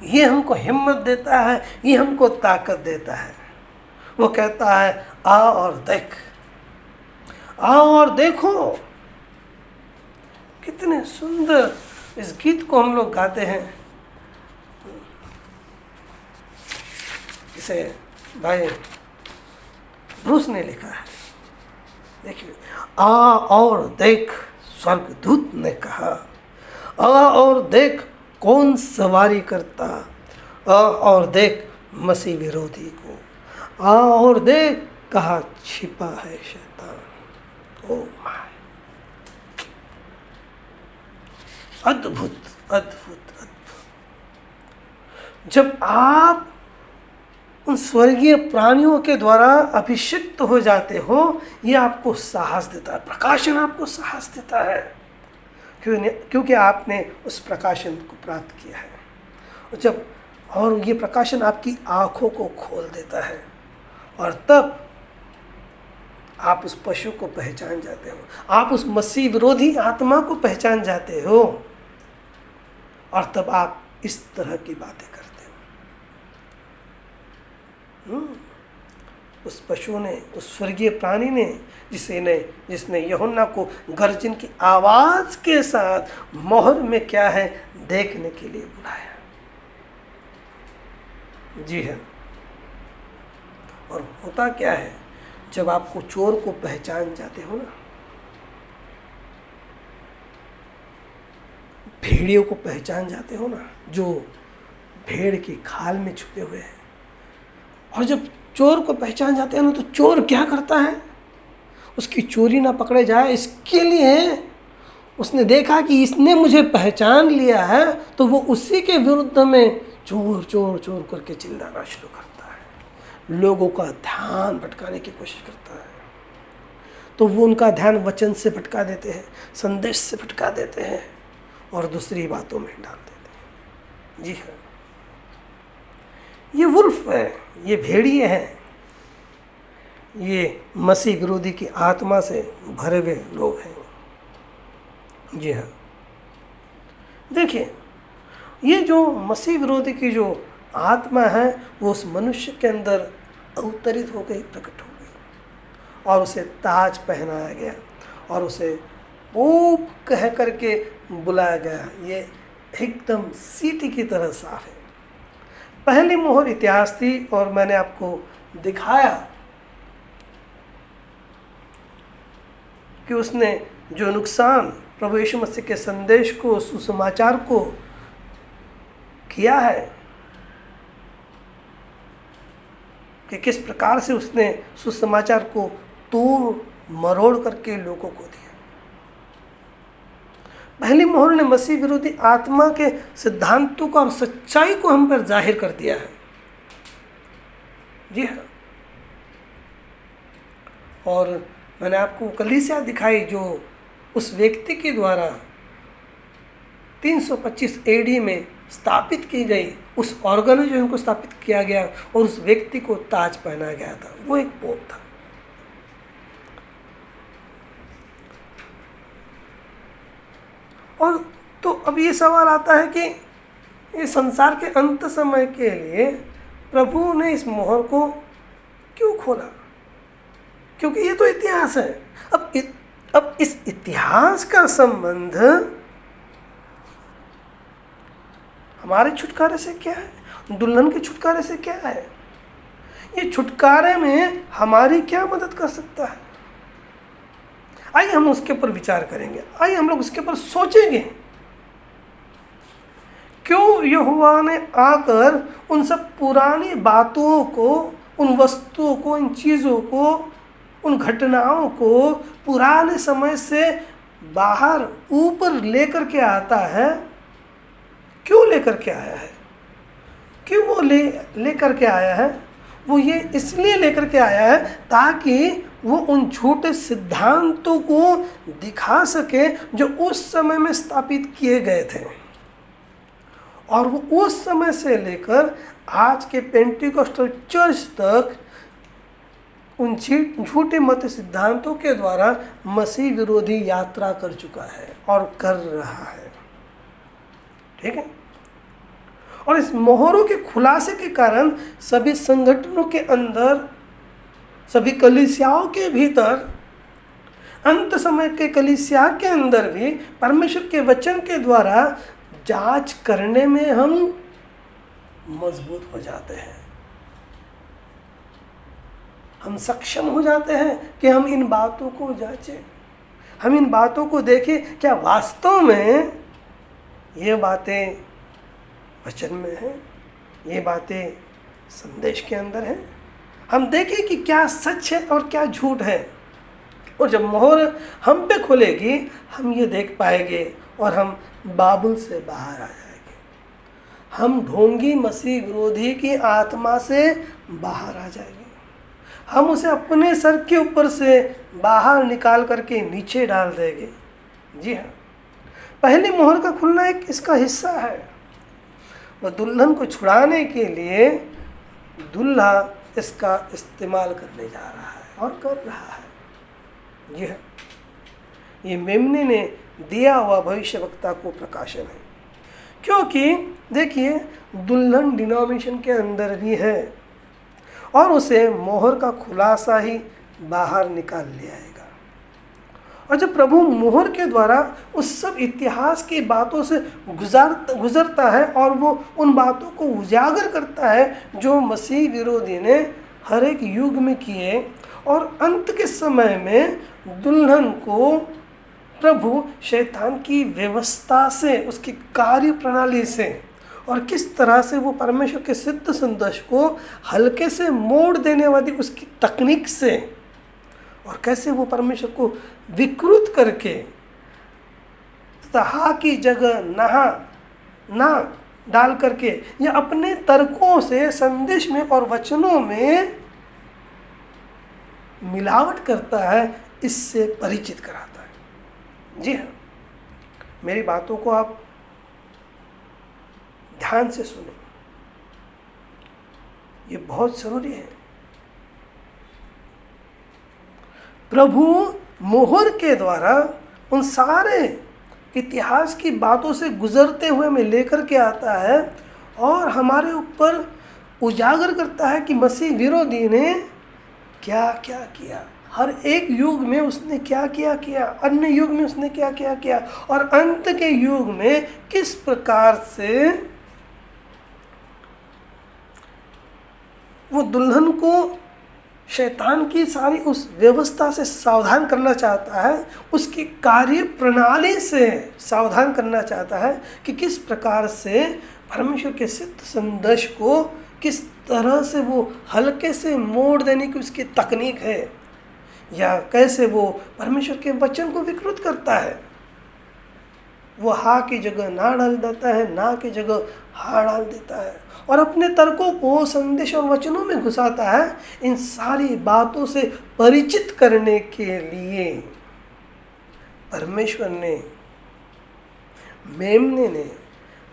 ये हमको हिम्मत देता है, ये हमको ताकत देता है। वो कहता है, आ और देख, आओ और देखो। कितने सुंदर इस गीत को हम लोग गाते हैं। इसे भाई ब्रूस ने लिखा है। देखिए, आ और देख, स्वर्गदूत ने कहा, आ और देख कौन सवारी करता, आ और देख मसीह विरोधी को, आ और देख कहाँ छिपा है शैतान। ओ माय, अद्भुत अद्भुत अद्भुत। जब आप उन स्वर्गीय प्राणियों के द्वारा अभिषिक्त हो जाते हो, ये आपको साहस देता है, प्रकाशन आपको साहस देता है, क्योंकि आपने उस प्रकाशन को प्राप्त किया है। और ये प्रकाशन आपकी आँखों को खोल देता है, और तब आप उस पशु को पहचान जाते हो, आप उस मसीह विरोधी आत्मा को पहचान जाते हो, और तब आप इस तरह की बातें करते हो। उस पशु ने, उस स्वर्गीय प्राणी ने, जिसने यूहन्ना को गर्जन की आवाज़ के साथ मोहर में क्या है देखने के लिए बुलाया। जी है। और होता क्या है, जब आपको चोर को पहचान जाते हो ना, भेड़ियों को पहचान जाते हो ना, जो भेड़ की खाल में छुपे हुए हैं, और जब चोर को पहचान जाते हैं ना, तो चोर क्या करता है, उसकी चोरी ना पकड़े जाए इसके लिए उसने देखा कि इसने मुझे पहचान लिया है, तो वो उसी के विरुद्ध में चोर चोर चोर करके चिल्लाना शुरू करता है, लोगों का ध्यान भटकाने की कोशिश करता है। तो वो उनका ध्यान वचन से भटका देते हैं, संदेश से भटका देते हैं और दूसरी बातों में डाल देते हैं। जी हाँ, ये वुल्फ है, ये भेड़िए हैं, ये मसीह विरोधी की आत्मा से भरे हुए लोग हैं। जी हाँ, देखिए, ये जो मसीह विरोधी की जो आत्मा है वो उस मनुष्य के अंदर अवतरित हो गई, प्रकट हो गई, और उसे ताज पहनाया गया और उसे पोप कह करके बुलाया गया। ये एकदम सीटी की तरह साफ है। पहली मोहर इतिहास थी, और मैंने आपको दिखाया कि उसने जो नुकसान प्रभु यीशु मसीह के संदेश को, सुसमाचार को किया है, कि किस प्रकार से उसने सुसमाचार को तोड़ मरोड़ करके लोगों को दिया। पहली मोहर ने मसीह विरोधी आत्मा के सिद्धांतों का और सच्चाई को हम पर जाहिर कर दिया है। जी हाँ, और मैंने आपको कलीसिया दिखाई जो उस व्यक्ति के द्वारा 325 एडी में स्थापित की गई, उस ऑर्गेनाइजेशन को स्थापित किया गया और उस व्यक्ति को ताज पहनाया गया था। वो एक पोप था। और तो अब ये सवाल आता है कि ये संसार के अंत समय के लिए प्रभु ने इस मोहर को क्यों खोला, क्योंकि ये तो इतिहास है। अब इस इतिहास का संबंध हमारे छुटकारे से क्या है, दुल्हन के छुटकारे से क्या है, ये छुटकारे में हमारी क्या मदद कर सकता है? आइए हम उसके ऊपर विचार करेंगे, आइए हम लोग उसके ऊपर सोचेंगे। क्यों यहोवा ने आकर उन सब पुरानी बातों को, उन वस्तुओं को, इन चीज़ों को, उन घटनाओं को पुराने समय से बाहर ऊपर लेकर के आता है? क्यों लेकर के आया है? क्यों वो लेकर के आया है? वो ये इसलिए लेकर के आया है ताकि वो उन झूठे सिद्धांतों को दिखा सके जो उस समय में स्थापित किए गए थे, और वो उस समय से लेकर आज के पेंटिकोस्टल चर्च तक उन झूठे मत सिद्धांतों के द्वारा मसीह विरोधी यात्रा कर चुका है और कर रहा है। ठीक है, और इस मोहरों के खुलासे के कारण सभी संगठनों के अंदर, सभी कलीसियाओं के भीतर, अंत समय के कलीसिया के अंदर भी परमेश्वर के वचन के द्वारा जांच करने में हम मजबूत हो जाते हैं। हम सक्षम हो जाते हैं कि हम इन बातों को जांचें, हम इन बातों को देखें, क्या वास्तव में ये बातें वचन में हैं, ये बातें संदेश के अंदर हैं। हम देखें कि क्या सच है और क्या झूठ है, और जब मोहर हम पे खुलेगी हम ये देख पाएंगे और हम बाबुल से बाहर आ जाएंगे। हम ढोंगी मसीह विरोधी की आत्मा से बाहर आ जाएंगे। हम उसे अपने सर के ऊपर से बाहर निकाल करके नीचे डाल देंगे। जी हाँ, पहली मोहर का खुलना एक इसका हिस्सा है। वह दुल्हन को छुड़ाने के लिए दूल्हा इसका इस्तेमाल करने जा रहा है और कर रहा है। जी हाँ, ये मेमने ने दिया हुआ भविष्यवक्ता को प्रकाशन है, क्योंकि देखिए दुल्हन डिनोमिनेशन के अंदर भी है और उसे मोहर का खुलासा ही बाहर निकाल ले आएगा। और जब प्रभु मोहर के द्वारा उस सब इतिहास की बातों से गुजरता है और वो उन बातों को उजागर करता है जो मसीह विरोधी ने हर एक युग में किए, और अंत के समय में दुल्हन को प्रभु शैतान की व्यवस्था से, उसकी कार्य प्रणाली से, और किस तरह से वो परमेश्वर के सिद्ध संदेश को हल्के से मोड़ देने वाली उसकी तकनीक से, और कैसे वो परमेश्वर को विकृत करके हा की जगह ना डाल करके या अपने तर्कों से संदेश में और वचनों में मिलावट करता है, इससे परिचित कराता है। जी हाँ, मेरी बातों को आप ध्यान से सुने, ये बहुत जरूरी है। प्रभु मोहर के द्वारा उन सारे इतिहास की बातों से गुजरते हुए में लेकर के आता है और हमारे ऊपर उजागर करता है कि मसीह विरोधी ने क्या क्या किया, हर एक युग में उसने क्या किया, अन्य युग में उसने क्या किया, और अंत के युग में किस प्रकार से वो दुल्हन को शैतान की सारी उस व्यवस्था से सावधान करना चाहता है, उसकी कार्य प्रणाली से सावधान करना चाहता है कि किस प्रकार से परमेश्वर के सिद्ध संदेश को किस तरह से वो हल्के से मोड़ देने की उसकी तकनीक है, या कैसे वो परमेश्वर के वचन को विकृत करता है। वो हा की जगह ना डाल देता है, ना की जगह हा डाल देता है, और अपने तर्कों को संदेश और वचनों में घुसाता है। इन सारी बातों से परिचित करने के लिए परमेश्वर ने, मेमने ने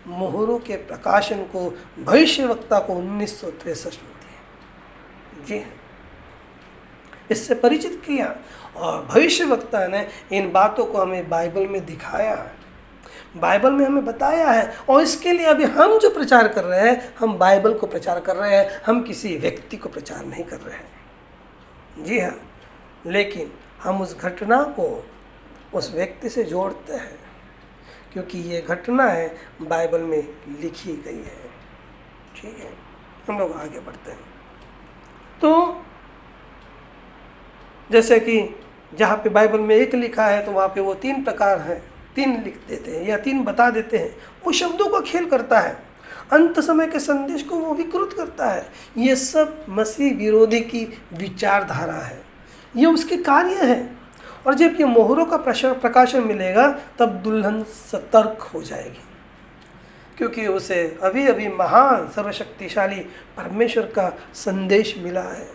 मोहरों के प्रकाशन को भविष्यवक्ता को 1963 में दिया। जी हाँ, इससे परिचित किया, और भविष्यवक्ता ने इन बातों को हमें बाइबल में दिखाया है, बाइबल में हमें बताया है। और इसके लिए अभी हम जो प्रचार कर रहे हैं, हम बाइबल को प्रचार कर रहे हैं, हम किसी व्यक्ति को प्रचार नहीं कर रहे हैं। जी हाँ, लेकिन हम उस घटना को उस व्यक्ति से जोड़ते हैं, क्योंकि ये घटना है बाइबल में लिखी गई है। ठीक है, हम लोग आगे बढ़ते हैं। तो जैसे कि जहाँ पे बाइबल में एक लिखा है, तो वहाँ पे वो 3 प्रकार हैं, 3 लिख देते हैं या 3 बता देते हैं। वो शब्दों का खेल करता है, अंत समय के संदेश को वो विकृत करता है। ये सब मसीह विरोधी की विचारधारा है, ये उसके कार्य है। और जब ये मोहरों का प्रकाशन मिलेगा, तब दुल्हन सतर्क हो जाएगी, क्योंकि उसे अभी अभी महान सर्वशक्तिशाली परमेश्वर का संदेश मिला है।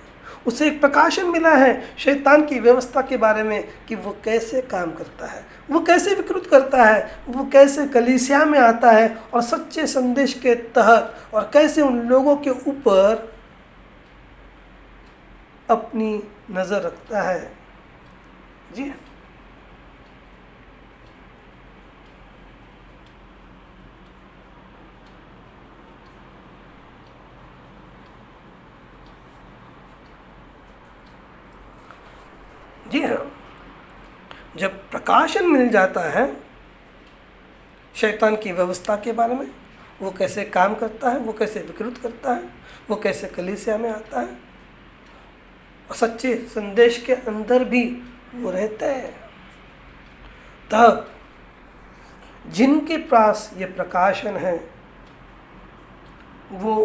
उसे एक प्रकाशन मिला है शैतान की व्यवस्था के बारे में, कि वो कैसे काम करता है, वो कैसे विकृत करता है, वो कैसे कलीसिया में आता है और सच्चे संदेश के तहत, और कैसे उन लोगों के ऊपर अपनी नज़र रखता है। जी जी हाँ, जब प्रकाशन मिल जाता है शैतान की व्यवस्था के बारे में, वो कैसे काम करता है, वो कैसे विकृत करता है, वो कैसे कलीसिया में आता है और सच्चे संदेश के अंदर भी वो रहता है, तब जिनके पास ये प्रकाशन है वो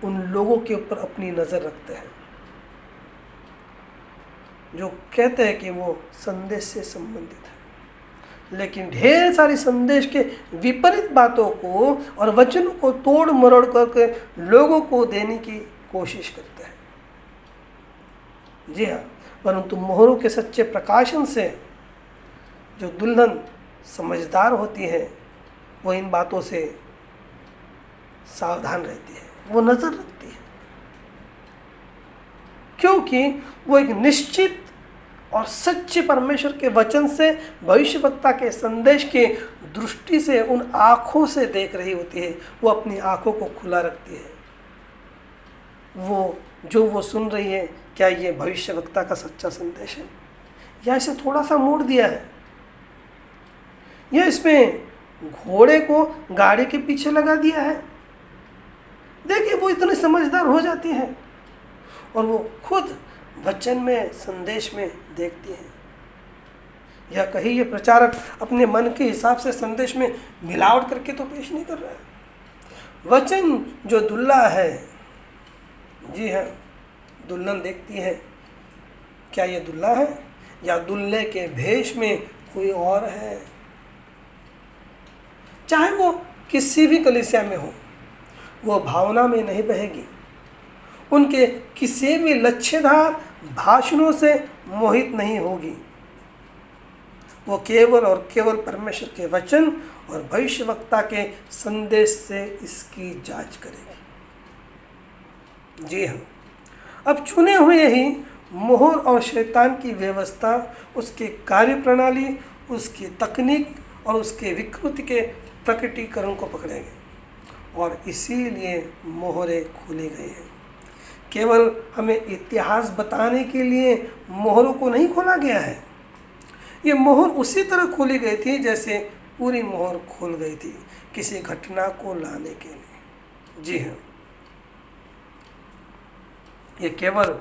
उन लोगों के ऊपर अपनी नज़र रखते हैं जो कहते हैं कि वो संदेश से संबंधित है, लेकिन ढेर सारी संदेश के विपरीत बातों को और वचनों को तोड़ मरोड़ करके लोगों को देने की कोशिश करते हैं। जी हाँ, परंतु मोहरों के सच्चे प्रकाशन से जो दुल्हन समझदार होती है, वो इन बातों से सावधान रहती है, वो नज़र रखती है, क्योंकि वो एक निश्चित और सच्चे परमेश्वर के वचन से, भविष्यवक्ता के संदेश के दृष्टि से, उन आँखों से देख रही होती है। वो अपनी आँखों को खुला रखती है। वो जो वो सुन रही है, क्या ये भविष्यवक्ता का सच्चा संदेश है, या इसे थोड़ा सा मोड़ दिया है, या इसमें घोड़े को गाड़ी के पीछे लगा दिया है। देखिए वो इतने समझदार हो जाती है और वो खुद वचन में, संदेश में देखती है। या कहीं ये प्रचारक अपने मन के हिसाब से संदेश में मिलावट करके तो पेश नहीं कर रहा है। वचन जो दुल्हा है, जी हाँ, दुल्हन देखती है, क्या ये दुल्हा है या दुल्हे के भेष में कोई और है। चाहे वो किसी भी कलीसिया में हो, वो भावना में नहीं बहेगी, उनके किसी भी लच्छेदार भाषणों से मोहित नहीं होगी। वो केवल और केवल परमेश्वर के वचन और भविष्यवक्ता के संदेश से इसकी जांच करेगी। जी हाँ, अब चुने हुए ही मोहर और शैतान की व्यवस्था, उसकी कार्य प्रणाली, उसकी तकनीक और उसके विकृति के प्रकटीकरण को पकड़ेंगे और इसीलिए मोहरें खोली गई हैं। केवल हमें इतिहास बताने के लिए मोहरों को नहीं खोला गया है। ये मोहर उसी तरह खोली गई थी जैसे पूरी मोहर खोल गई थी, किसी घटना को लाने के लिए। जी हाँ, ये केवल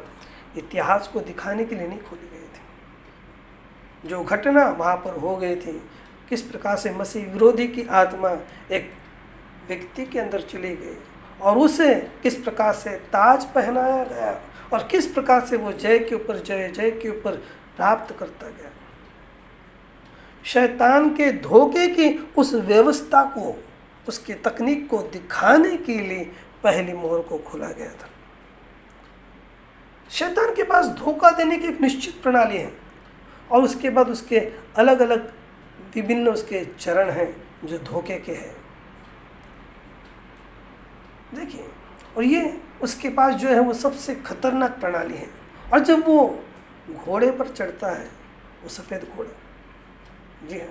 इतिहास को दिखाने के लिए नहीं खोली गई थी। जो घटना वहाँ पर हो गई थी, किस प्रकार से मसीह विरोधी की आत्मा एक व्यक्ति के अंदर चली गई और उसे किस प्रकार से ताज पहनाया गया और किस प्रकार से वो जय के ऊपर जय, जय के ऊपर प्राप्त करता गया। शैतान के धोखे की उस व्यवस्था को, उसकी तकनीक को दिखाने के लिए पहली मोहर को खोला गया था। शैतान के पास धोखा देने की एक निश्चित प्रणाली है और उसके बाद उसके अलग अलग विभिन्न उसके चरण हैं जो धोखे के हैं। देखिए, और ये उसके पास जो है वो सबसे खतरनाक प्रणाली है। और जब वो घोड़े पर चढ़ता है, वो सफ़ेद घोड़ा, जी हाँ,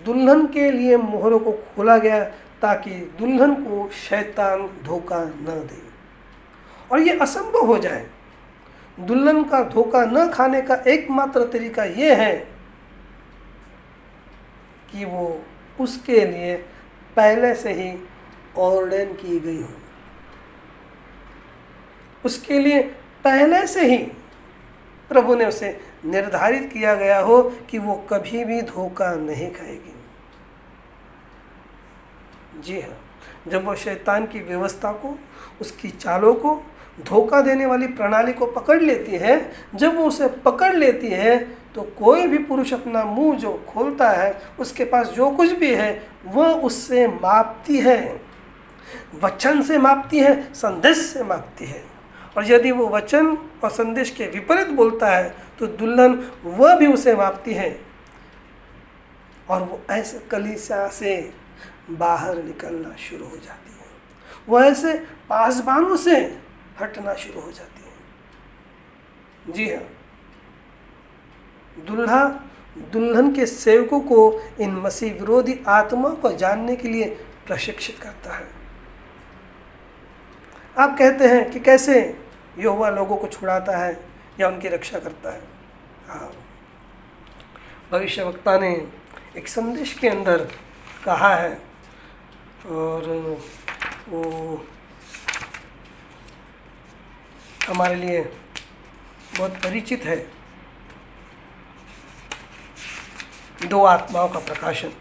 दुल्हन के लिए मोहरों को खोला गया ताकि दुल्हन को शैतान धोखा न दे और ये असंभव हो जाए। दुल्हन का धोखा न खाने का एकमात्र तरीका ये है कि वो उसके लिए पहले से ही ऑर्डेन की गई हो, उसके लिए पहले से ही प्रभु ने उसे निर्धारित किया गया हो कि वो कभी भी धोखा नहीं खाएगी। जी हाँ, जब वो शैतान की व्यवस्था को, उसकी चालों को, धोखा देने वाली प्रणाली को पकड़ लेती है, जब वो उसे पकड़ लेती है तो कोई भी पुरुष अपना मुंह जो खोलता है, उसके पास जो कुछ भी है वो उससे मापती है, वचन से मापती है, संदेश से मापती है। और यदि वो वचन और संदेश के विपरीत बोलता है तो दुल्हन वह भी उसे मापती है और वो ऐसे कलीसिया से बाहर निकलना शुरू हो जाती है, वो ऐसे पासबानों से हटना शुरू हो जाती है। जी हाँ, दूल्हा दुल्हन के सेवकों को इन मसीह विरोधी आत्मा को जानने के लिए प्रशिक्षित करता है। आप कहते हैं कि कैसे यहोवा लोगों को छुड़ाता है या उनकी रक्षा करता है। हाँ, भविष्यवक्ता ने एक संदेश के अंदर कहा है और वो हमारे लिए बहुत परिचित है। 2 आत्माओं का प्रकाशन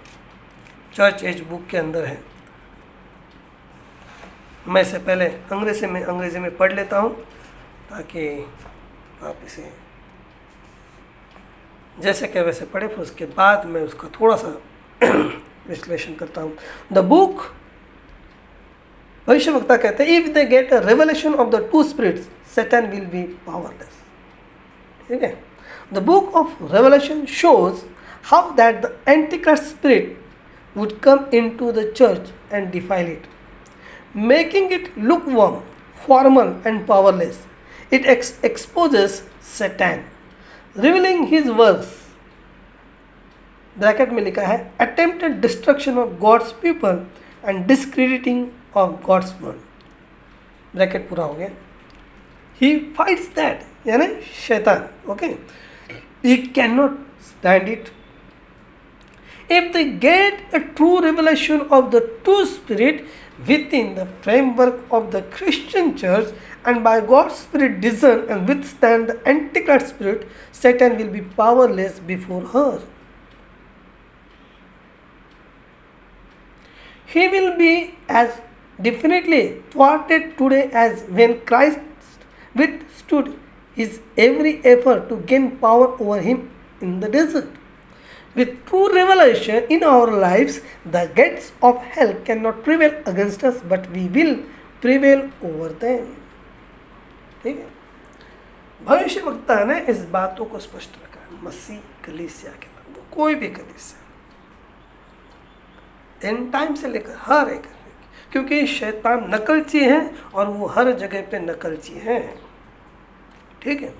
चर्च एज बुक के अंदर है। मैं इसे पहले अंग्रेज़ी में पढ़ लेता हूँ ताकि आप इसे जैसे कि वैसे पढ़े, फिर उसके बाद मैं उसका थोड़ा सा विश्लेषण करता हूँ। द बुक, भविष्यवक्ता कहते हैं, if they get a revelation of the 2 spirits Satan will be powerless. ठीक है, the book of Revelation shows how that the antichrist spirit would come into the church and defile it, making it lukewarm, formal and powerless. It exposes Satan, revealing his works, bracket में लिखा है, attempted destruction of God's people and discrediting of God's word, bracket पूरा हो गया। He fights that, यानी शैतान, okay, he cannot stand it. If they get a true revelation of the true Spirit within the framework of the Christian church and by God's Spirit discern and withstand the Antichrist spirit, Satan will be powerless before her. He will be as definitely thwarted today as when Christ withstood his every effort to gain power over him in the desert. With true revelation in our lives, the gates of hell cannot prevail against us, but we will prevail over them. ठीक है, भविष्य वक्ता ने इस बातों को स्पष्ट रखा है। मसीह कलीसिया के नाम, वो कोई भी कलीसिया एंड टाइम से लेकर हर एक, क्योंकि शैतान नकलची है और वो हर जगह पे नकलची है। ठीक है,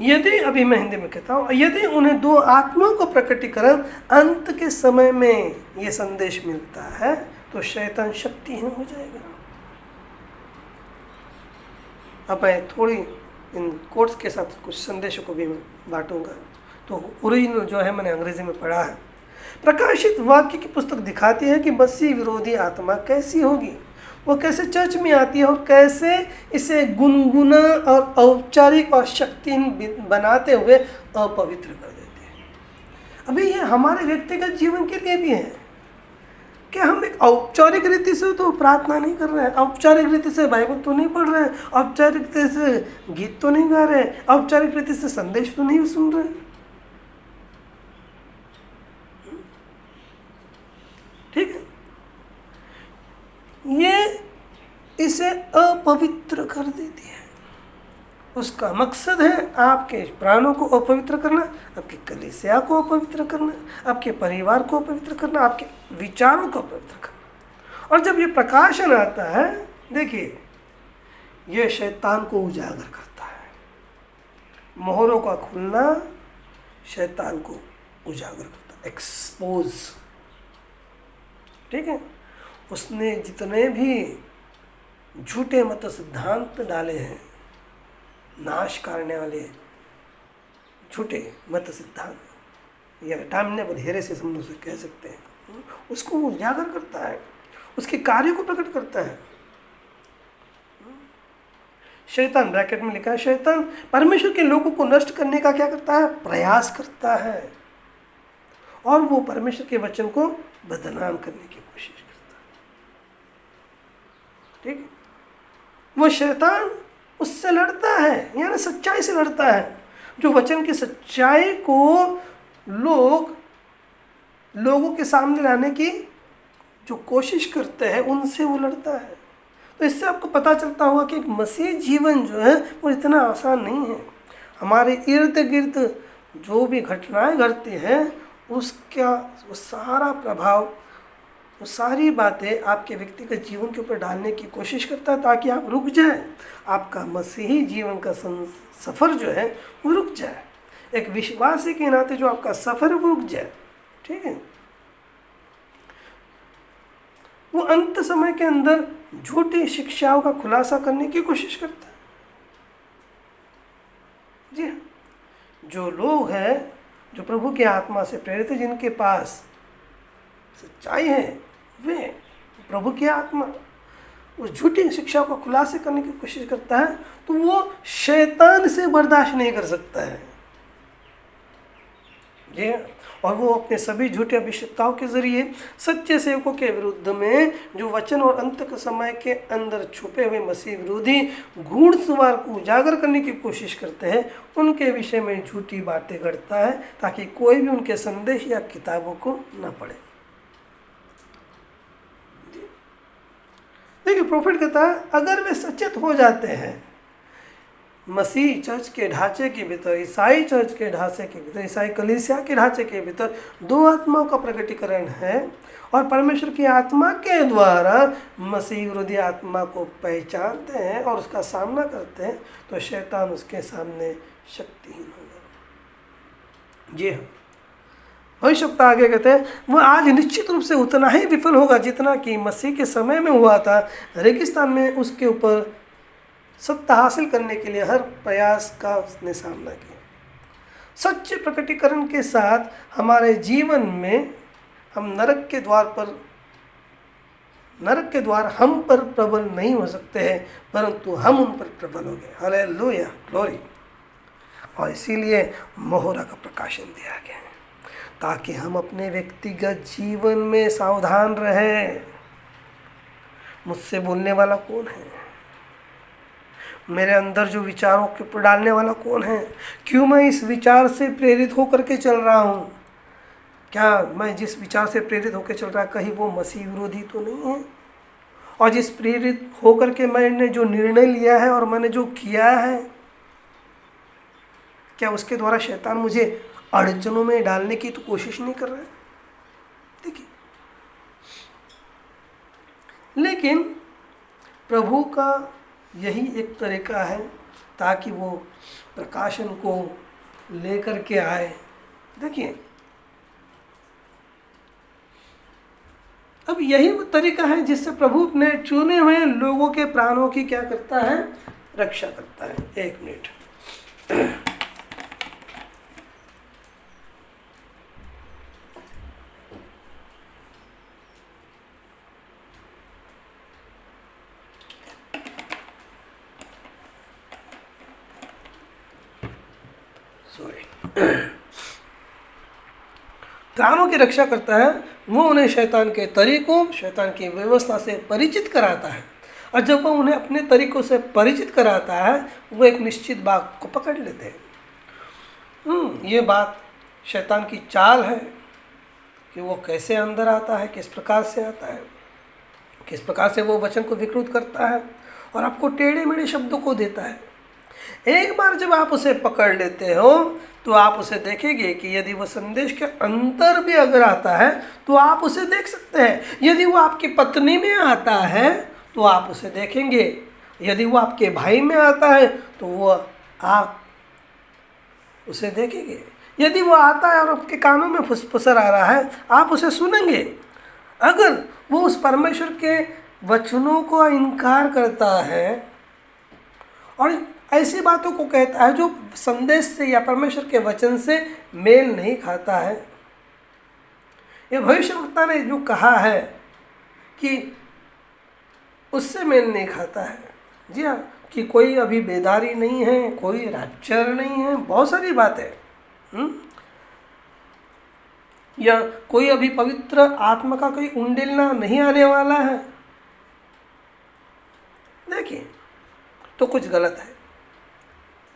यदि अभी मैं हिंदी में कहता हूँ, यदि उन्हें दो आत्माओं को प्रकटीकरण अंत के समय में ये संदेश मिलता है तो शैतान शक्तिहीन हो जाएगा। अब मैं थोड़ी इन कोट्स के साथ कुछ संदेशों को भी बांटूंगा। तो ओरिजिनल जो है मैंने अंग्रेजी में पढ़ा है। प्रकाशित वाक्य की पुस्तक दिखाती है कि मसीह विरोधी आत्मा कैसी होगी, वो कैसे चर्च में आती है और कैसे इसे गुनगुना और औपचारिक और शक्तिहीन बनाते हुए अपवित्र कर देते हैं। अभी ये हमारे व्यक्तिगत जीवन के लिए भी है कि हम एक औपचारिक रीति से तो प्रार्थना नहीं कर रहे हैं, औपचारिक रीति से बाइबल तो नहीं पढ़ रहे हैं, औपचारिक रीति से गीत तो नहीं गा रहे हैं, औपचारिक रीति से संदेश तो नहीं सुन रहे हैं। ठीक है, ये इसे अपवित्र कर देती है। उसका मकसद है आपके प्राणों को अपवित्र करना, आपके कलीसिया को अपवित्र करना, आपके परिवार को अपवित्र करना, आपके विचारों को अपवित्र करना। और जब ये प्रकाशन आता है, देखिए, ये शैतान को उजागर करता है। मोहरों का खुलना शैतान को उजागर करता है, एक्सपोज। ठीक है, उसने जितने भी झूठे मत सिद्धांत डाले हैं, नाश करने वाले झूठे मत सिद्धांत या डामनेबल हेरेसिस हम उसे कह सकते हैं, उसको उजागर करता है, उसके कार्य को प्रकट करता है। शैतान, ब्रैकेट में लिखा है, शैतान परमेश्वर के लोगों को नष्ट करने का क्या करता है, प्रयास करता है, और वो परमेश्वर के वचन को बदनाम करने की कोशिश करता है। ठीक है, वो शैतान उससे लड़ता है, यानी सच्चाई से लड़ता है। जो वचन की सच्चाई को लोगों के सामने लाने की जो कोशिश करते हैं, उनसे वो लड़ता है। तो इससे आपको पता चलता होगा कि एक मसीह जीवन जो है वो इतना आसान नहीं है। हमारे इर्द गिर्द जो भी घटनाएं घटती हैं, उसका वो सारा प्रभाव, वो सारी बातें आपके व्यक्तिगत जीवन के ऊपर डालने की कोशिश करता है, ताकि आप रुक जाए, आपका मसीही जीवन का सफ़र जो है वो रुक जाए। एक विश्वासी के नाते जो आपका सफ़र है वो रुक जाए। ठीक है, वो अंत समय के अंदर झूठी शिक्षाओं का खुलासा करने की कोशिश करता है। जी हाँ, जो लोग हैं जो प्रभु की आत्मा से प्रेरित है, जिनके पास सच्चाई है, वे प्रभु की आत्मा उस झूठी शिक्षा को खुलासे करने की कोशिश करता है, तो वो शैतान से बर्दाश्त नहीं कर सकता है। जी, और वो अपने सभी झूठे अभिषेकताओं के जरिए सच्चे सेवकों के विरुद्ध में जो वचन और अंत के समय के अंदर छुपे हुए मसीह विरोधी घुड़सवार को उजागर करने की कोशिश करते हैं, उनके विषय में झूठी बातें गढ़ता है, ताकि कोई भी उनके संदेश या किताबों को न पढ़े। देखिए, प्रोफेट कहता है, अगर वे सचेत हो जाते हैं, मसीह चर्च के ढांचे के भीतर, ईसाई चर्च के ढांचे के भीतर, ईसाई कलीसिया के ढांचे के भीतर दो आत्माओं का प्रकटीकरण है, और परमेश्वर की आत्मा के द्वारा मसीह विरोधी आत्मा को पहचानते हैं और उसका सामना करते हैं, तो शैतान उसके सामने शक्तिहीन होगा। जी हाँ, भविष्यवक्ता आगे कहते हैं, वह आज निश्चित रूप से उतना ही विफल होगा जितना कि मसीह के समय में हुआ था। रेगिस्तान में उसके ऊपर सत्ता हासिल करने के लिए हर प्रयास का उसने सामना किया। सच्चे प्रकटीकरण के साथ हमारे जीवन में हम नरक के द्वार हम पर प्रबल नहीं हो सकते हैं, परंतु हम उन पर प्रबल हो गए। Hallelujah, glory. और इसीलिए मोहरा का प्रकाशन दिया गया है, ताकि हम अपने व्यक्तिगत जीवन में सावधान रहें। मुझसे बोलने वाला कौन है? मेरे अंदर जो विचारों के ऊपर डालने वाला कौन है? क्यों मैं इस विचार से प्रेरित होकर के चल रहा हूँ? क्या मैं जिस विचार से प्रेरित होकर चल रहा, कहीं वो मसीह विरोधी तो नहीं है? और जिस प्रेरित होकर के मैंने जो निर्णय लिया है और मैंने जो किया है, क्या उसके द्वारा शैतान मुझे अड़चनों में डालने की तो कोशिश नहीं कर रहा है? देखिए, लेकिन प्रभु का यही एक तरीका है ताकि वो प्रकाशन को लेकर के आए। देखिए, अब यही वो तरीका है जिससे प्रभु अपने चुने हुए लोगों के प्राणों की क्या करता है? रक्षा करता है। एक मिनट। प्राणों की रक्षा करता है। वो उन्हें शैतान के तरीकों, शैतान की व्यवस्था से परिचित कराता है, और जब वो उन्हें अपने तरीकों से परिचित कराता है, वो एक निश्चित बात को पकड़ लेते हैं। ये बात शैतान की चाल है कि वो कैसे अंदर आता है, किस प्रकार से आता है, किस प्रकार से वो वचन को विकृत करता है और आपको टेढ़े मेढ़े शब्दों को देता है। एक बार जब आप उसे पकड़ लेते हो तो आप उसे देखेंगे कि यदि वो संदेश के अंतर भी अगर आता है तो आप उसे देख सकते हैं। यदि वो आपकी पत्नी में आता है तो आप उसे देखेंगे, यदि वो आपके भाई में आता है तो वो आप उसे देखेंगे, यदि वो आता है और आपके कानों में फुसफुसर आ रहा है आप उसे सुनेंगे। अगर वो उस परमेश्वर के वचनों को इनकार करता है और ऐसी बातों को कहता है जो संदेश से या परमेश्वर के वचन से मेल नहीं खाता है, ये भविष्यवक्ता ने जो कहा है कि उससे मेल नहीं खाता है। जी हाँ, कि कोई अभी बेदारी नहीं है, कोई रैप्चर नहीं है, बहुत सारी बातें, या कोई अभी पवित्र आत्मा का कोई उंडेलना नहीं आने वाला है। देखिए, तो कुछ गलत है।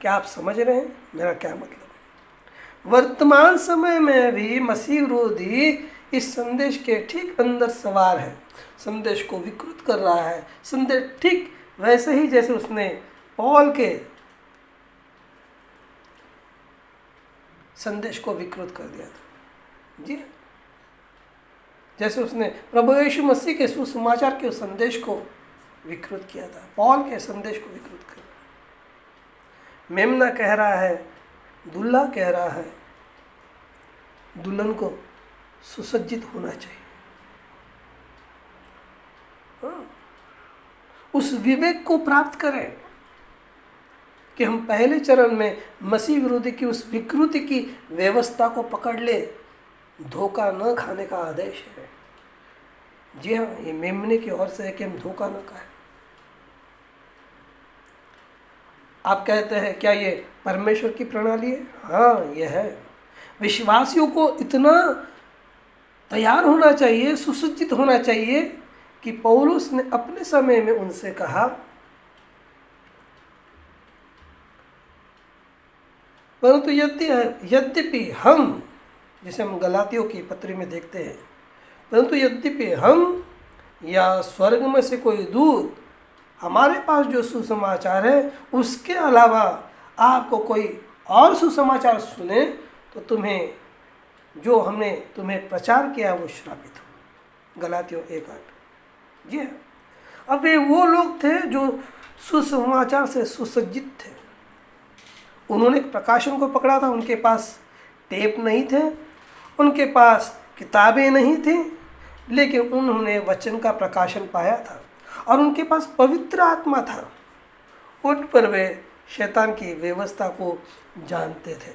क्या आप समझ रहे हैं मेरा क्या मतलब है? वर्तमान समय में भी मसीह विरोधी इस संदेश के ठीक अंदर सवार है, संदेश को विकृत कर रहा है। संदेश ठीक वैसे ही जैसे उसने पौल के संदेश को विकृत कर दिया था। जी, जैसे उसने प्रभु यीशु मसीह के सुसमाचार के संदेश को विकृत किया था, पौल के संदेश को विकृत कर रहा है। मेमना कह रहा है, दूल्हा कह रहा है, दुल्हन को सुसज्जित होना चाहिए। उस विवेक को प्राप्त करें कि हम पहले चरण में मसीह विरोधी की उस विकृति की व्यवस्था को पकड़ ले। धोखा न खाने का आदेश है। जी हाँ, ये मेमने की ओर से है कि हम धोखा न खाएं। आप कहते हैं क्या ये परमेश्वर की प्रणाली है? हाँ, ये है। विश्वासियों को इतना तैयार होना चाहिए, सुसज्जित होना चाहिए कि पौलुस ने अपने समय में उनसे कहा, परंतु यद्यपि हम, जैसे हम गलातियों की पत्री में देखते हैं, परंतु यद्यपि हम या स्वर्ग में से कोई दूत हमारे पास जो सुसमाचार है उसके अलावा आपको कोई और सुसमाचार सुने तो तुम्हें जो हमने तुम्हें प्रचार किया वो श्रापित हो। गलातियों 1:8। जी हाँ, अब ये वो लोग थे जो सुसमाचार से सुसज्जित थे। उन्होंने प्रकाशन को पकड़ा था। उनके पास टेप नहीं थे, उनके पास किताबें नहीं थी, लेकिन उन्होंने वचन का प्रकाशन पाया था और उनके पास पवित्र आत्मा था। उन पर वे शैतान की व्यवस्था को जानते थे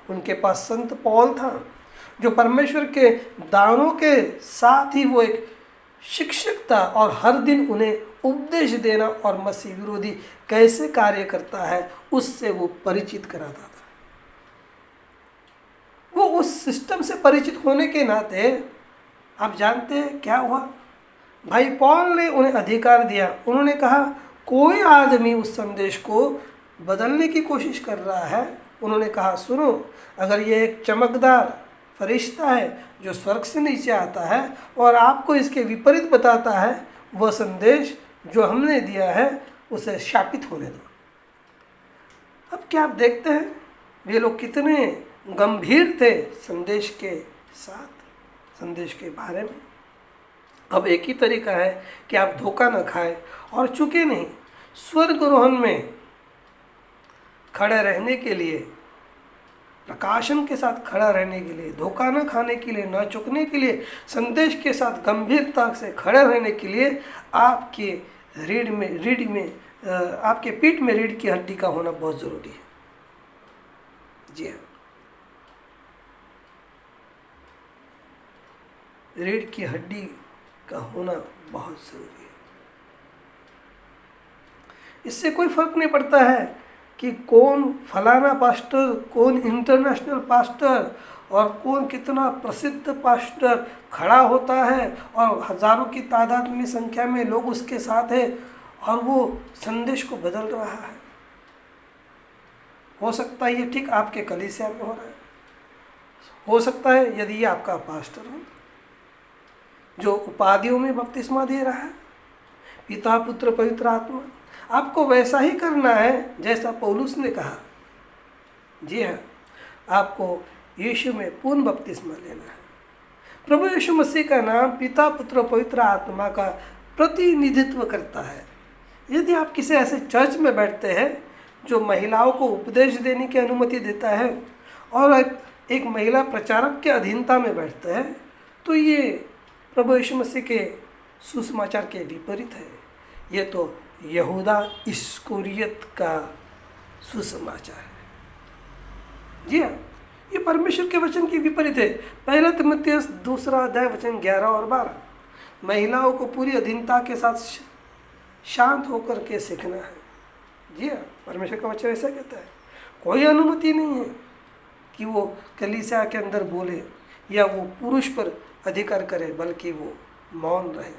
उनके पास संत पौल था, जो परमेश्वर के दानों के साथ ही वो एक शिक्षक था और हर दिन उन्हें उपदेश देना और मसीह विरोधी कैसे कार्य करता है उससे वो परिचित कराता था। वो उस सिस्टम से परिचित होने के नाते आप जानते हैं क्या हुआ? भाई पौल ने उन्हें अधिकार दिया। उन्होंने कहा कोई आदमी उस संदेश को बदलने की कोशिश कर रहा है। उन्होंने कहा सुनो, अगर ये एक चमकदार फरिश्ता है जो स्वर्ग से नीचे आता है और आपको इसके विपरीत बताता है, वह संदेश जो हमने दिया है उसे शापित होने दो। अब क्या आप देखते हैं वे लोग कितने गंभीर थे संदेश के साथ, संदेश के बारे में। अब एक ही तरीका है कि आप धोखा न खाएं और चूके नहीं। स्वर्गारोहण में खड़े रहने के लिए, प्रकाशन के साथ खड़ा रहने के लिए, धोखा न खाने के लिए, न चुकने के लिए, संदेश के साथ गंभीरता से खड़े रहने के लिए आपके आपके पीठ में रीढ़ की हड्डी का होना बहुत ज़रूरी है। जी हाँ, रीढ़ की हड्डी का होना बहुत ज़रूरी है। इससे कोई फर्क नहीं पड़ता है कि कौन फलाना पास्टर, कौन इंटरनेशनल पास्टर और कौन कितना प्रसिद्ध पास्टर खड़ा होता है और हजारों की तादाद में संख्या में लोग उसके साथ हैं और वो संदेश को बदल रहा है। हो सकता है ये ठीक आपके कलीसिया में हो रहा है, हो सकता है यदि ये आपका पास्टर हो जो उपाधियों में बपतिस्मा दे रहा है, पिता पुत्र पवित्र आत्मा, आपको वैसा ही करना है जैसा पौलुस ने कहा। जी हाँ, आपको यीशु में पूर्ण बपतिस्मा लेना है। प्रभु यीशु मसीह का नाम पिता पुत्र पवित्र आत्मा का प्रतिनिधित्व करता है। यदि आप किसी ऐसे चर्च में बैठते हैं जो महिलाओं को उपदेश देने की अनुमति देता है और एक महिला प्रचारक के अधीनता में बैठते हैं, तो ये प्रभु यीशु मसीह के सुसमाचार के विपरीत है। ये तो यहूदा इस्करियोत का सुसमाचार है। जी हाँ, ये परमेश्वर के वचन के विपरीत है। पहला तीमुथियुस 2 अध्याय वचन 11 और 12, महिलाओं को पूरी अधीनता के साथ शांत होकर के सीखना है। जी हाँ, परमेश्वर का वचन ऐसा कहता है। कोई अनुमति नहीं है कि वो कलीसिया के अंदर बोले या वो पुरुष पर अधिकार करे, बल्कि वो मौन रहे।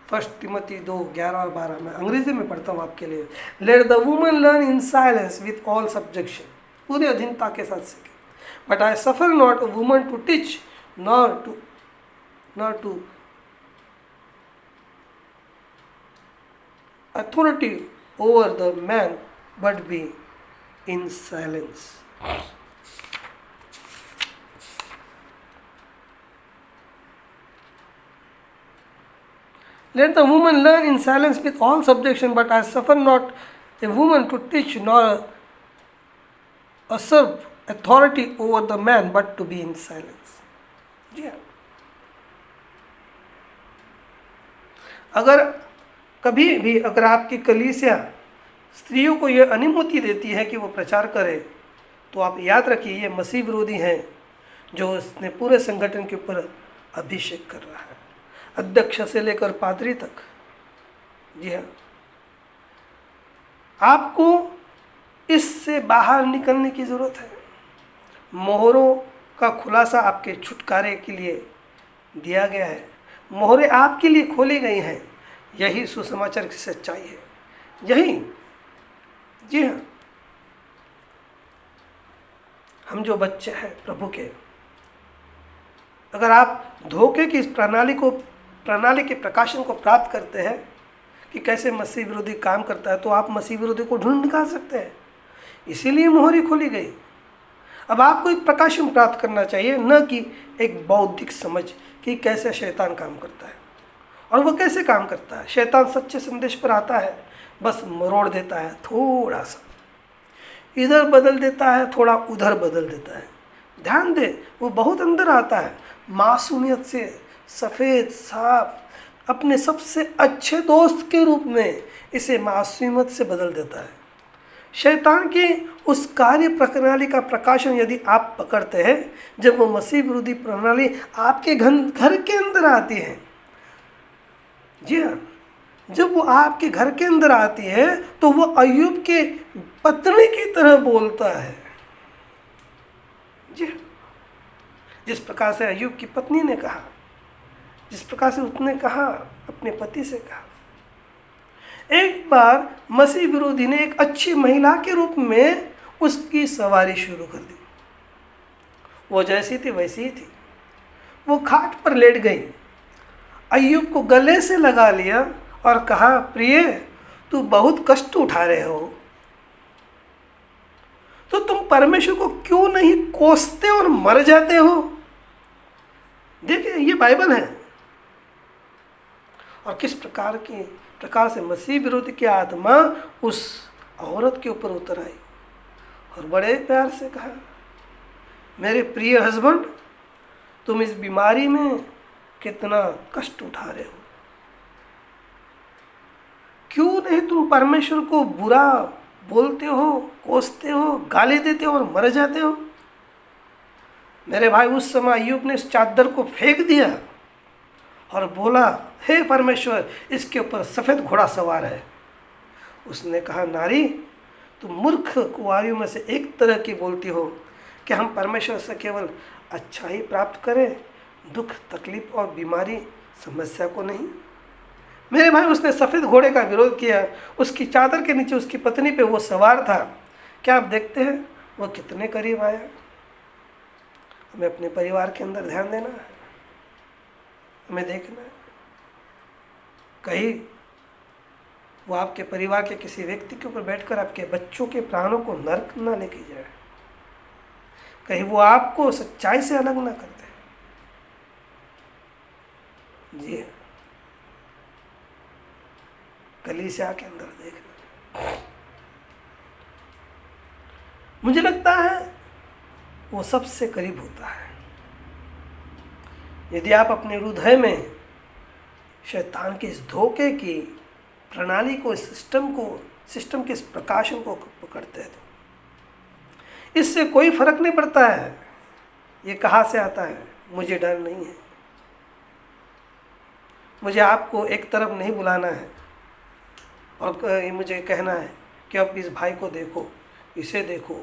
1 तिमोथी 2:11 और 12 में अंग्रेजी में पढ़ता हूँ आपके लिए। Let the woman learn in silence with all subjection, पूरी अधीनता के साथ सीखे। But I suffer not a woman to teach not to authority over the man, but be in silence. Let the woman learn in silence with all subjection, but I suffer not a woman to teach nor usurp authority over the man, but to be in silence. जी हाँ, अगर कभी भी अगर आपकी कलीसिया स्त्रियों को यह अनुमति देती है कि वो प्रचार करे, तो आप याद रखिए ये मसीह विरोधी हैं जो इसने पूरे संगठन के ऊपर अभिषेक कर रहा है, अध्यक्ष से लेकर पादरी तक। जी हाँ, आपको इससे बाहर निकलने की ज़रूरत है। मोहरों का खुलासा आपके छुटकारे के लिए दिया गया है। मोहरें आपके लिए खोली गई हैं। यही सुसमाचार की सच्चाई है। यही, जी हाँ, हम जो बच्चे हैं प्रभु के, अगर आप धोखे की इस प्रणाली के प्रकाशन को प्राप्त करते हैं कि कैसे मसीह विरोधी काम करता है, तो आप मसीह विरोधी को ढूंढ निकाल सकते हैं। इसीलिए मोहरी खोली गई। अब आपको एक प्रकाशन प्राप्त करना चाहिए, न कि एक बौद्धिक समझ कि कैसे शैतान काम करता है। और वो कैसे काम करता है? शैतान सच्चे संदेश पर आता है, बस मरोड़ देता है, थोड़ा सा इधर बदल देता है, थोड़ा उधर बदल देता है। ध्यान दे, वो बहुत अंदर आता है, मासूमियत से, सफ़ेद साफ, अपने सबसे अच्छे दोस्त के रूप में इसे मासूमियत से बदल देता है। शैतान की उस कार्य प्रणाली का प्रकाशन यदि आप पकड़ते हैं, जब वो मसीह विरोधी प्रणाली आपके घर के अंदर आती है, जी हाँ, जब वो आपके घर के अंदर आती है तो वो अय्यूब के पत्नी की तरह बोलता है। जी हाँ, जिस प्रकार से अय्यूब की पत्नी ने कहा, जिस प्रकार से उसने कहा, अपने पति से कहा। एक बार मसीह विरोधी ने एक अच्छी महिला के रूप में उसकी सवारी शुरू कर दी। वो जैसी थी वैसी ही थी। वो खाट पर लेट गई, अय्यूब को गले से लगा लिया और कहा, प्रिय, तू बहुत कष्ट उठा रहे हो, तो तुम परमेश्वर को क्यों नहीं कोसते और मर जाते हो। देखिए, ये बाइबल है। और किस प्रकार से मसीह विरोधी की आत्मा उस औरत के ऊपर उतर आई और बड़े प्यार से कहा, मेरे प्रिय हस्बैंड, तुम इस बीमारी में कितना कष्ट उठा रहे हो, क्यों नहीं तुम परमेश्वर को बुरा बोलते हो, कोसते हो, गाली देते हो और मर जाते हो। मेरे भाई, उस समय अय्यूब ने इस चादर को फेंक दिया और बोला, हे परमेश्वर, इसके ऊपर सफ़ेद घोड़ा सवार है। उसने कहा, नारी, तुम मूर्ख कुंवारियों में से एक तरह की बोलती हो कि हम परमेश्वर से केवल अच्छा ही प्राप्त करें, दुख, तकलीफ और बीमारी, समस्या को नहीं। मेरे भाई, उसने सफ़ेद घोड़े का विरोध किया। उसकी चादर के नीचे उसकी पत्नी पे वो सवार था। क्या आप देखते हैं वो कितने करीब आया। हमें अपने परिवार के अंदर ध्यान देना है, हमें देखना है कहीं वो आपके परिवार के किसी व्यक्ति के ऊपर बैठकर आपके बच्चों के प्राणों को नरक ना लेके जाए, कहीं वो आपको सच्चाई से अलग ना कर दे। जी हाँ, कलीसिया के अंदर देखना, मुझे लगता है वो सबसे करीब होता है। यदि आप अपने हृदय में शैतान के इस धोखे की प्रणाली को, इस सिस्टम के इस प्रकाशन को पकड़ते हैं, तो इससे कोई फर्क नहीं पड़ता है ये कहाँ से आता है। मुझे डर नहीं है, मुझे आपको एक तरफ नहीं बुलाना है और मुझे कहना है कि अब इस भाई को देखो, इसे देखो,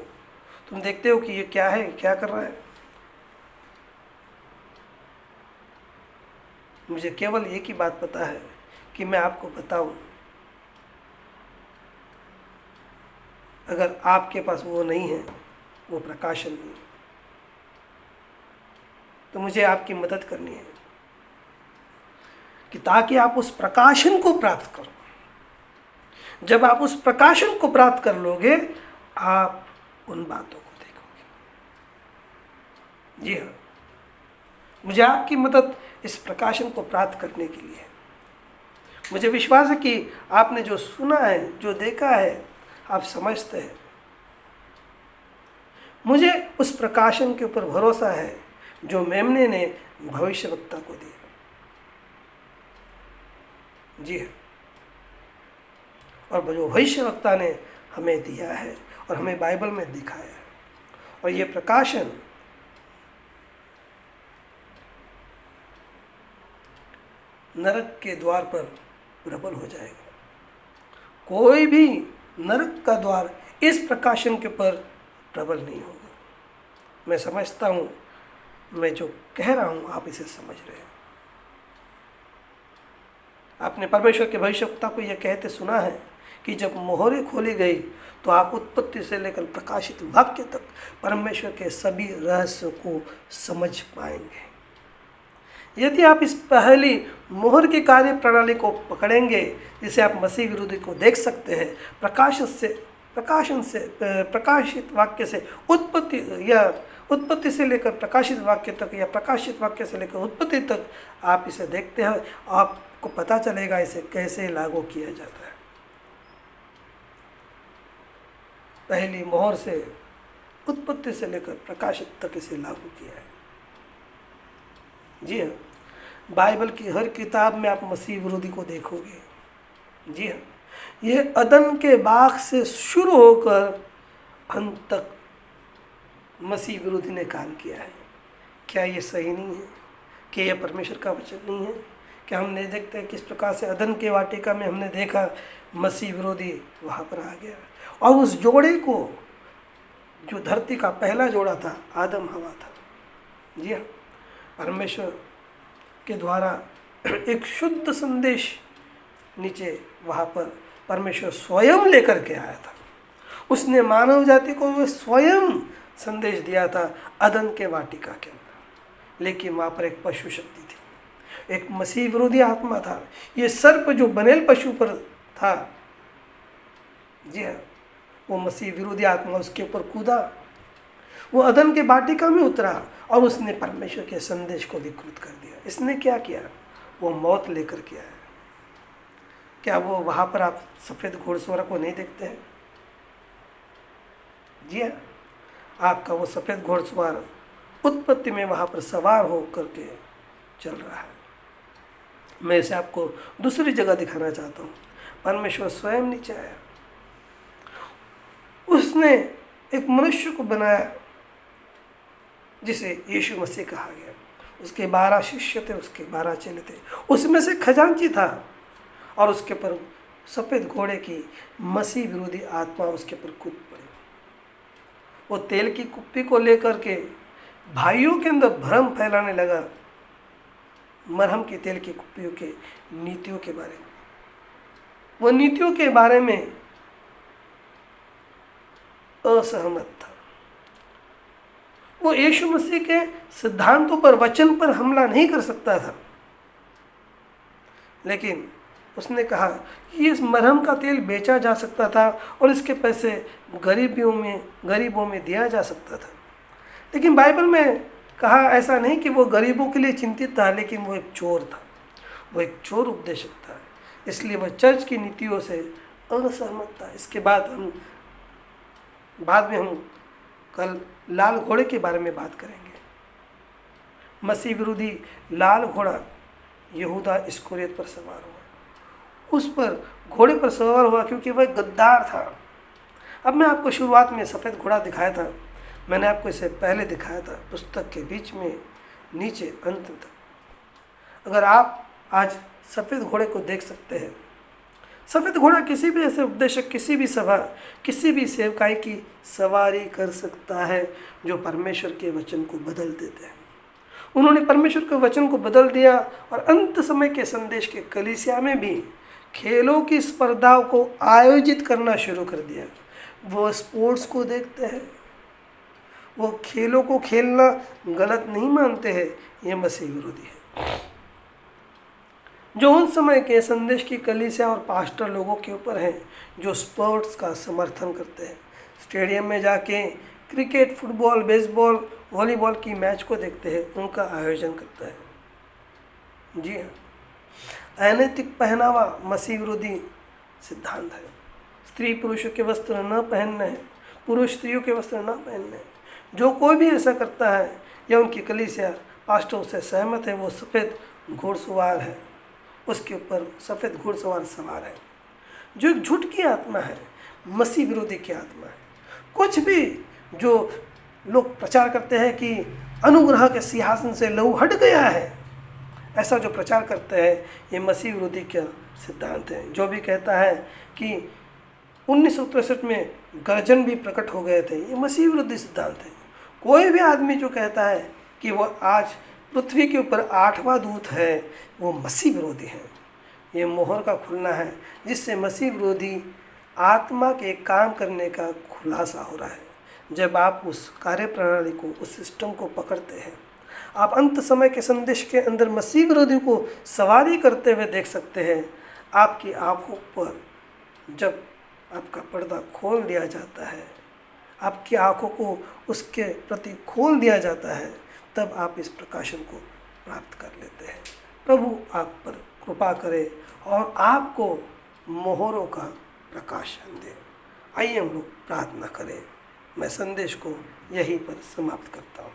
तुम देखते हो कि ये क्या है, क्या कर रहा है। मुझे केवल एक ही बात पता है कि मैं आपको बताऊं, अगर आपके पास वो नहीं है, वो प्रकाशन नहीं, तो मुझे आपकी मदद करनी है कि ताकि आप उस प्रकाशन को प्राप्त करो। जब आप उस प्रकाशन को प्राप्त कर लोगे, आप उन बातों को देखोगे। जी हाँ, मुझे आपकी मदद इस प्रकाशन को प्राप्त करने के लिए है। मुझे विश्वास है कि आपने जो सुना है, जो देखा है, आप समझते हैं। मुझे उस प्रकाशन के ऊपर भरोसा है जो मेमने ने भविष्यवक्ता को दिया। जी हाँ, और जो भविष्यवक्ता ने हमें दिया है और हमें बाइबल में दिखाया है, और ये प्रकाशन नरक के द्वार पर प्रबल हो जाएगा। कोई भी नरक का द्वार इस प्रकाशन के ऊपर प्रबल नहीं होगा। मैं समझता हूँ, मैं जो कह रहा हूँ आप इसे समझ रहे हैं। आपने परमेश्वर के भविष्यवक्ता को यह कहते सुना है कि जब मोहरें खोली गई तो आप उत्पत्ति से लेकर प्रकाशित वाक्य तक परमेश्वर के सभी रहस्यों को समझ पाएंगे। यदि आप इस पहली मोहर की कार्य प्रणाली को पकड़ेंगे, जिसे आप मसीह विरोधी को देख सकते हैं, प्रकाशित वाक्य से उत्पत्ति से लेकर प्रकाशित वाक्य तक, या प्रकाशित वाक्य से लेकर उत्पत्ति तक आप इसे देखते हैं, आपको पता चलेगा इसे कैसे लागू किया जाता है। पहली मोहर से उत्पत्ति से लेकर प्रकाशित तक इसे लागू किया है। जी हाँ, बाइबल की हर किताब में आप मसीह विरोधी को देखोगे। जी हाँ, ये अदन के बाग से शुरू होकर अंत तक मसीह विरोधी ने काम किया है। क्या ये सही नहीं है? क्या यह परमेश्वर का वचन नहीं है? क्या हम नहीं देखते किस प्रकार से अदन के वाटिका में हमने देखा मसीह विरोधी वहाँ पर आ गया, और उस जोड़े को, जो धरती का पहला जोड़ा था, आदम हवा था। जी हाँ, परमेश्वर के द्वारा एक शुद्ध संदेश नीचे वहाँ पर परमेश्वर स्वयं लेकर के आया था। उसने मानव जाति को वो स्वयं संदेश दिया था अदन के वाटिका के अंदर। लेकिन वहाँ पर एक पशु शक्ति थी, एक मसीह विरोधी आत्मा था। ये सर्प जो बनेल पशु पर था, जी हाँ, वो मसीह विरोधी आत्मा उसके ऊपर कूदा, वो अदन के वाटिका में उतरा और उसने परमेश्वर के संदेश को विकृत कर दिया। इसने क्या किया? वो मौत लेकर के आया। क्या वो वहाँ पर आप सफ़ेद घोड़सवार को नहीं देखते हैं? जी हाँ, आपका वो सफ़ेद घोड़सवार उत्पत्ति में वहाँ पर सवार हो करके चल रहा है। मैं इसे आपको दूसरी जगह दिखाना चाहता हूँ। परमेश्वर स्वयं नीचे आया, उसने एक मनुष्य को बनाया जिसे यीशु मसीह कहा गया। उसके 12 शिष्य थे, उसके 12 चेले थे, उसमें से खजांची था, और उसके पर सफ़ेद घोड़े की मसीह विरोधी आत्मा उसके पर कूद पड़ी। वो तेल की कुप्पी को लेकर के भाइयों के अंदर भ्रम फैलाने लगा, मरहम की तेल की कुप्पियों के नीतियों के बारे में। वो नीतियों के बारे में असहमत था। वो यीशु मसीह के सिद्धांतों पर, वचन पर हमला नहीं कर सकता था, लेकिन उसने कहा कि इस मरहम का तेल बेचा जा सकता था और इसके पैसे गरीबों में दिया जा सकता था। लेकिन बाइबल में कहा ऐसा नहीं कि वो गरीबों के लिए चिंतित था, लेकिन वो एक चोर था, वो एक चोर उपदेशक था, इसलिए वह चर्च की नीतियों से असहमत था। इसके बाद में हम कल लाल घोड़े के बारे में बात करेंगे। मसीह विरोधी लाल घोड़ा यहूदा इस्करियोत पर सवार हुआ। उस पर घोड़े पर सवार हुआ क्योंकि वह गद्दार था। अब मैं आपको शुरुआत में सफ़ेद घोड़ा दिखाया था, मैंने आपको इसे पहले दिखाया था, पुस्तक के बीच में नीचे अंत तक। अगर आप आज सफ़ेद घोड़े को देख सकते हैं, सफ़ेद घोड़ा किसी भी ऐसे उपदेशक, किसी भी सभा, किसी भी सेवकाई की सवारी कर सकता है जो परमेश्वर के वचन को बदल देते हैं। उन्होंने परमेश्वर के वचन को बदल दिया और अंत समय के संदेश के कलीसिया में भी खेलों की स्पर्धाओं को आयोजित करना शुरू कर दिया। वो स्पोर्ट्स को देखते हैं, वो खेलों को खेलना गलत नहीं मानते हैं, ये मसीह विरोधी है। जो उन समय के संदेश की कलीसिया और पास्टर लोगों के ऊपर हैं, जो स्पोर्ट्स का समर्थन करते हैं, स्टेडियम में जाके क्रिकेट, फुटबॉल, बेसबॉल, वॉलीबॉल की मैच को देखते हैं, उनका आयोजन करता है। जी हाँ, अनैतिक पहनावा मसीह विरोधी सिद्धांत है। स्त्री पुरुषों के वस्त्र न पहनने हैं, पुरुष स्त्रियों के वस्त्र न पहनने हैं। जो कोई भी ऐसा करता है या उनकी कलीसिया पास्टर उससे सहमत है, वो सफ़ेद घोड़सवार है, उसके ऊपर सफ़ेद घोड़सवार सवार है, जो एक झूठ की आत्मा है, मसीह विरोधी की आत्मा है। कुछ भी जो लोग प्रचार करते हैं कि अनुग्रह के सिंहासन से लहू हट गया है, ऐसा जो प्रचार करते हैं, ये मसीह विरोधी का सिद्धांत है। जो भी कहता है कि 1963 में गर्जन भी प्रकट हो गए थे, ये मसीह विरोधी सिद्धांत है। कोई भी आदमी जो कहता है कि वो आज पृथ्वी के ऊपर 8वां दूत है, वो मसीह विरोधी है। ये मोहर का खुलना है जिससे मसीह विरोधी आत्मा के काम करने का खुलासा हो रहा है। जब आप उस कार्य प्रणाली को, उस सिस्टम को पकड़ते हैं, आप अंत समय के संदेश के अंदर मसीह विरोधी को सवारी करते हुए देख सकते हैं। आपकी आँखों पर जब आपका पर्दा खोल दिया जाता है, आपकी आँखों को उसके प्रति खोल दिया जाता है, तब आप इस प्रकाशन को प्राप्त कर लेते हैं। प्रभु आप पर कृपा करे और आपको मोहरों का प्रकाशन दे। आइए हम लोग प्रार्थना करें। मैं संदेश को यहीं पर समाप्त करता हूँ।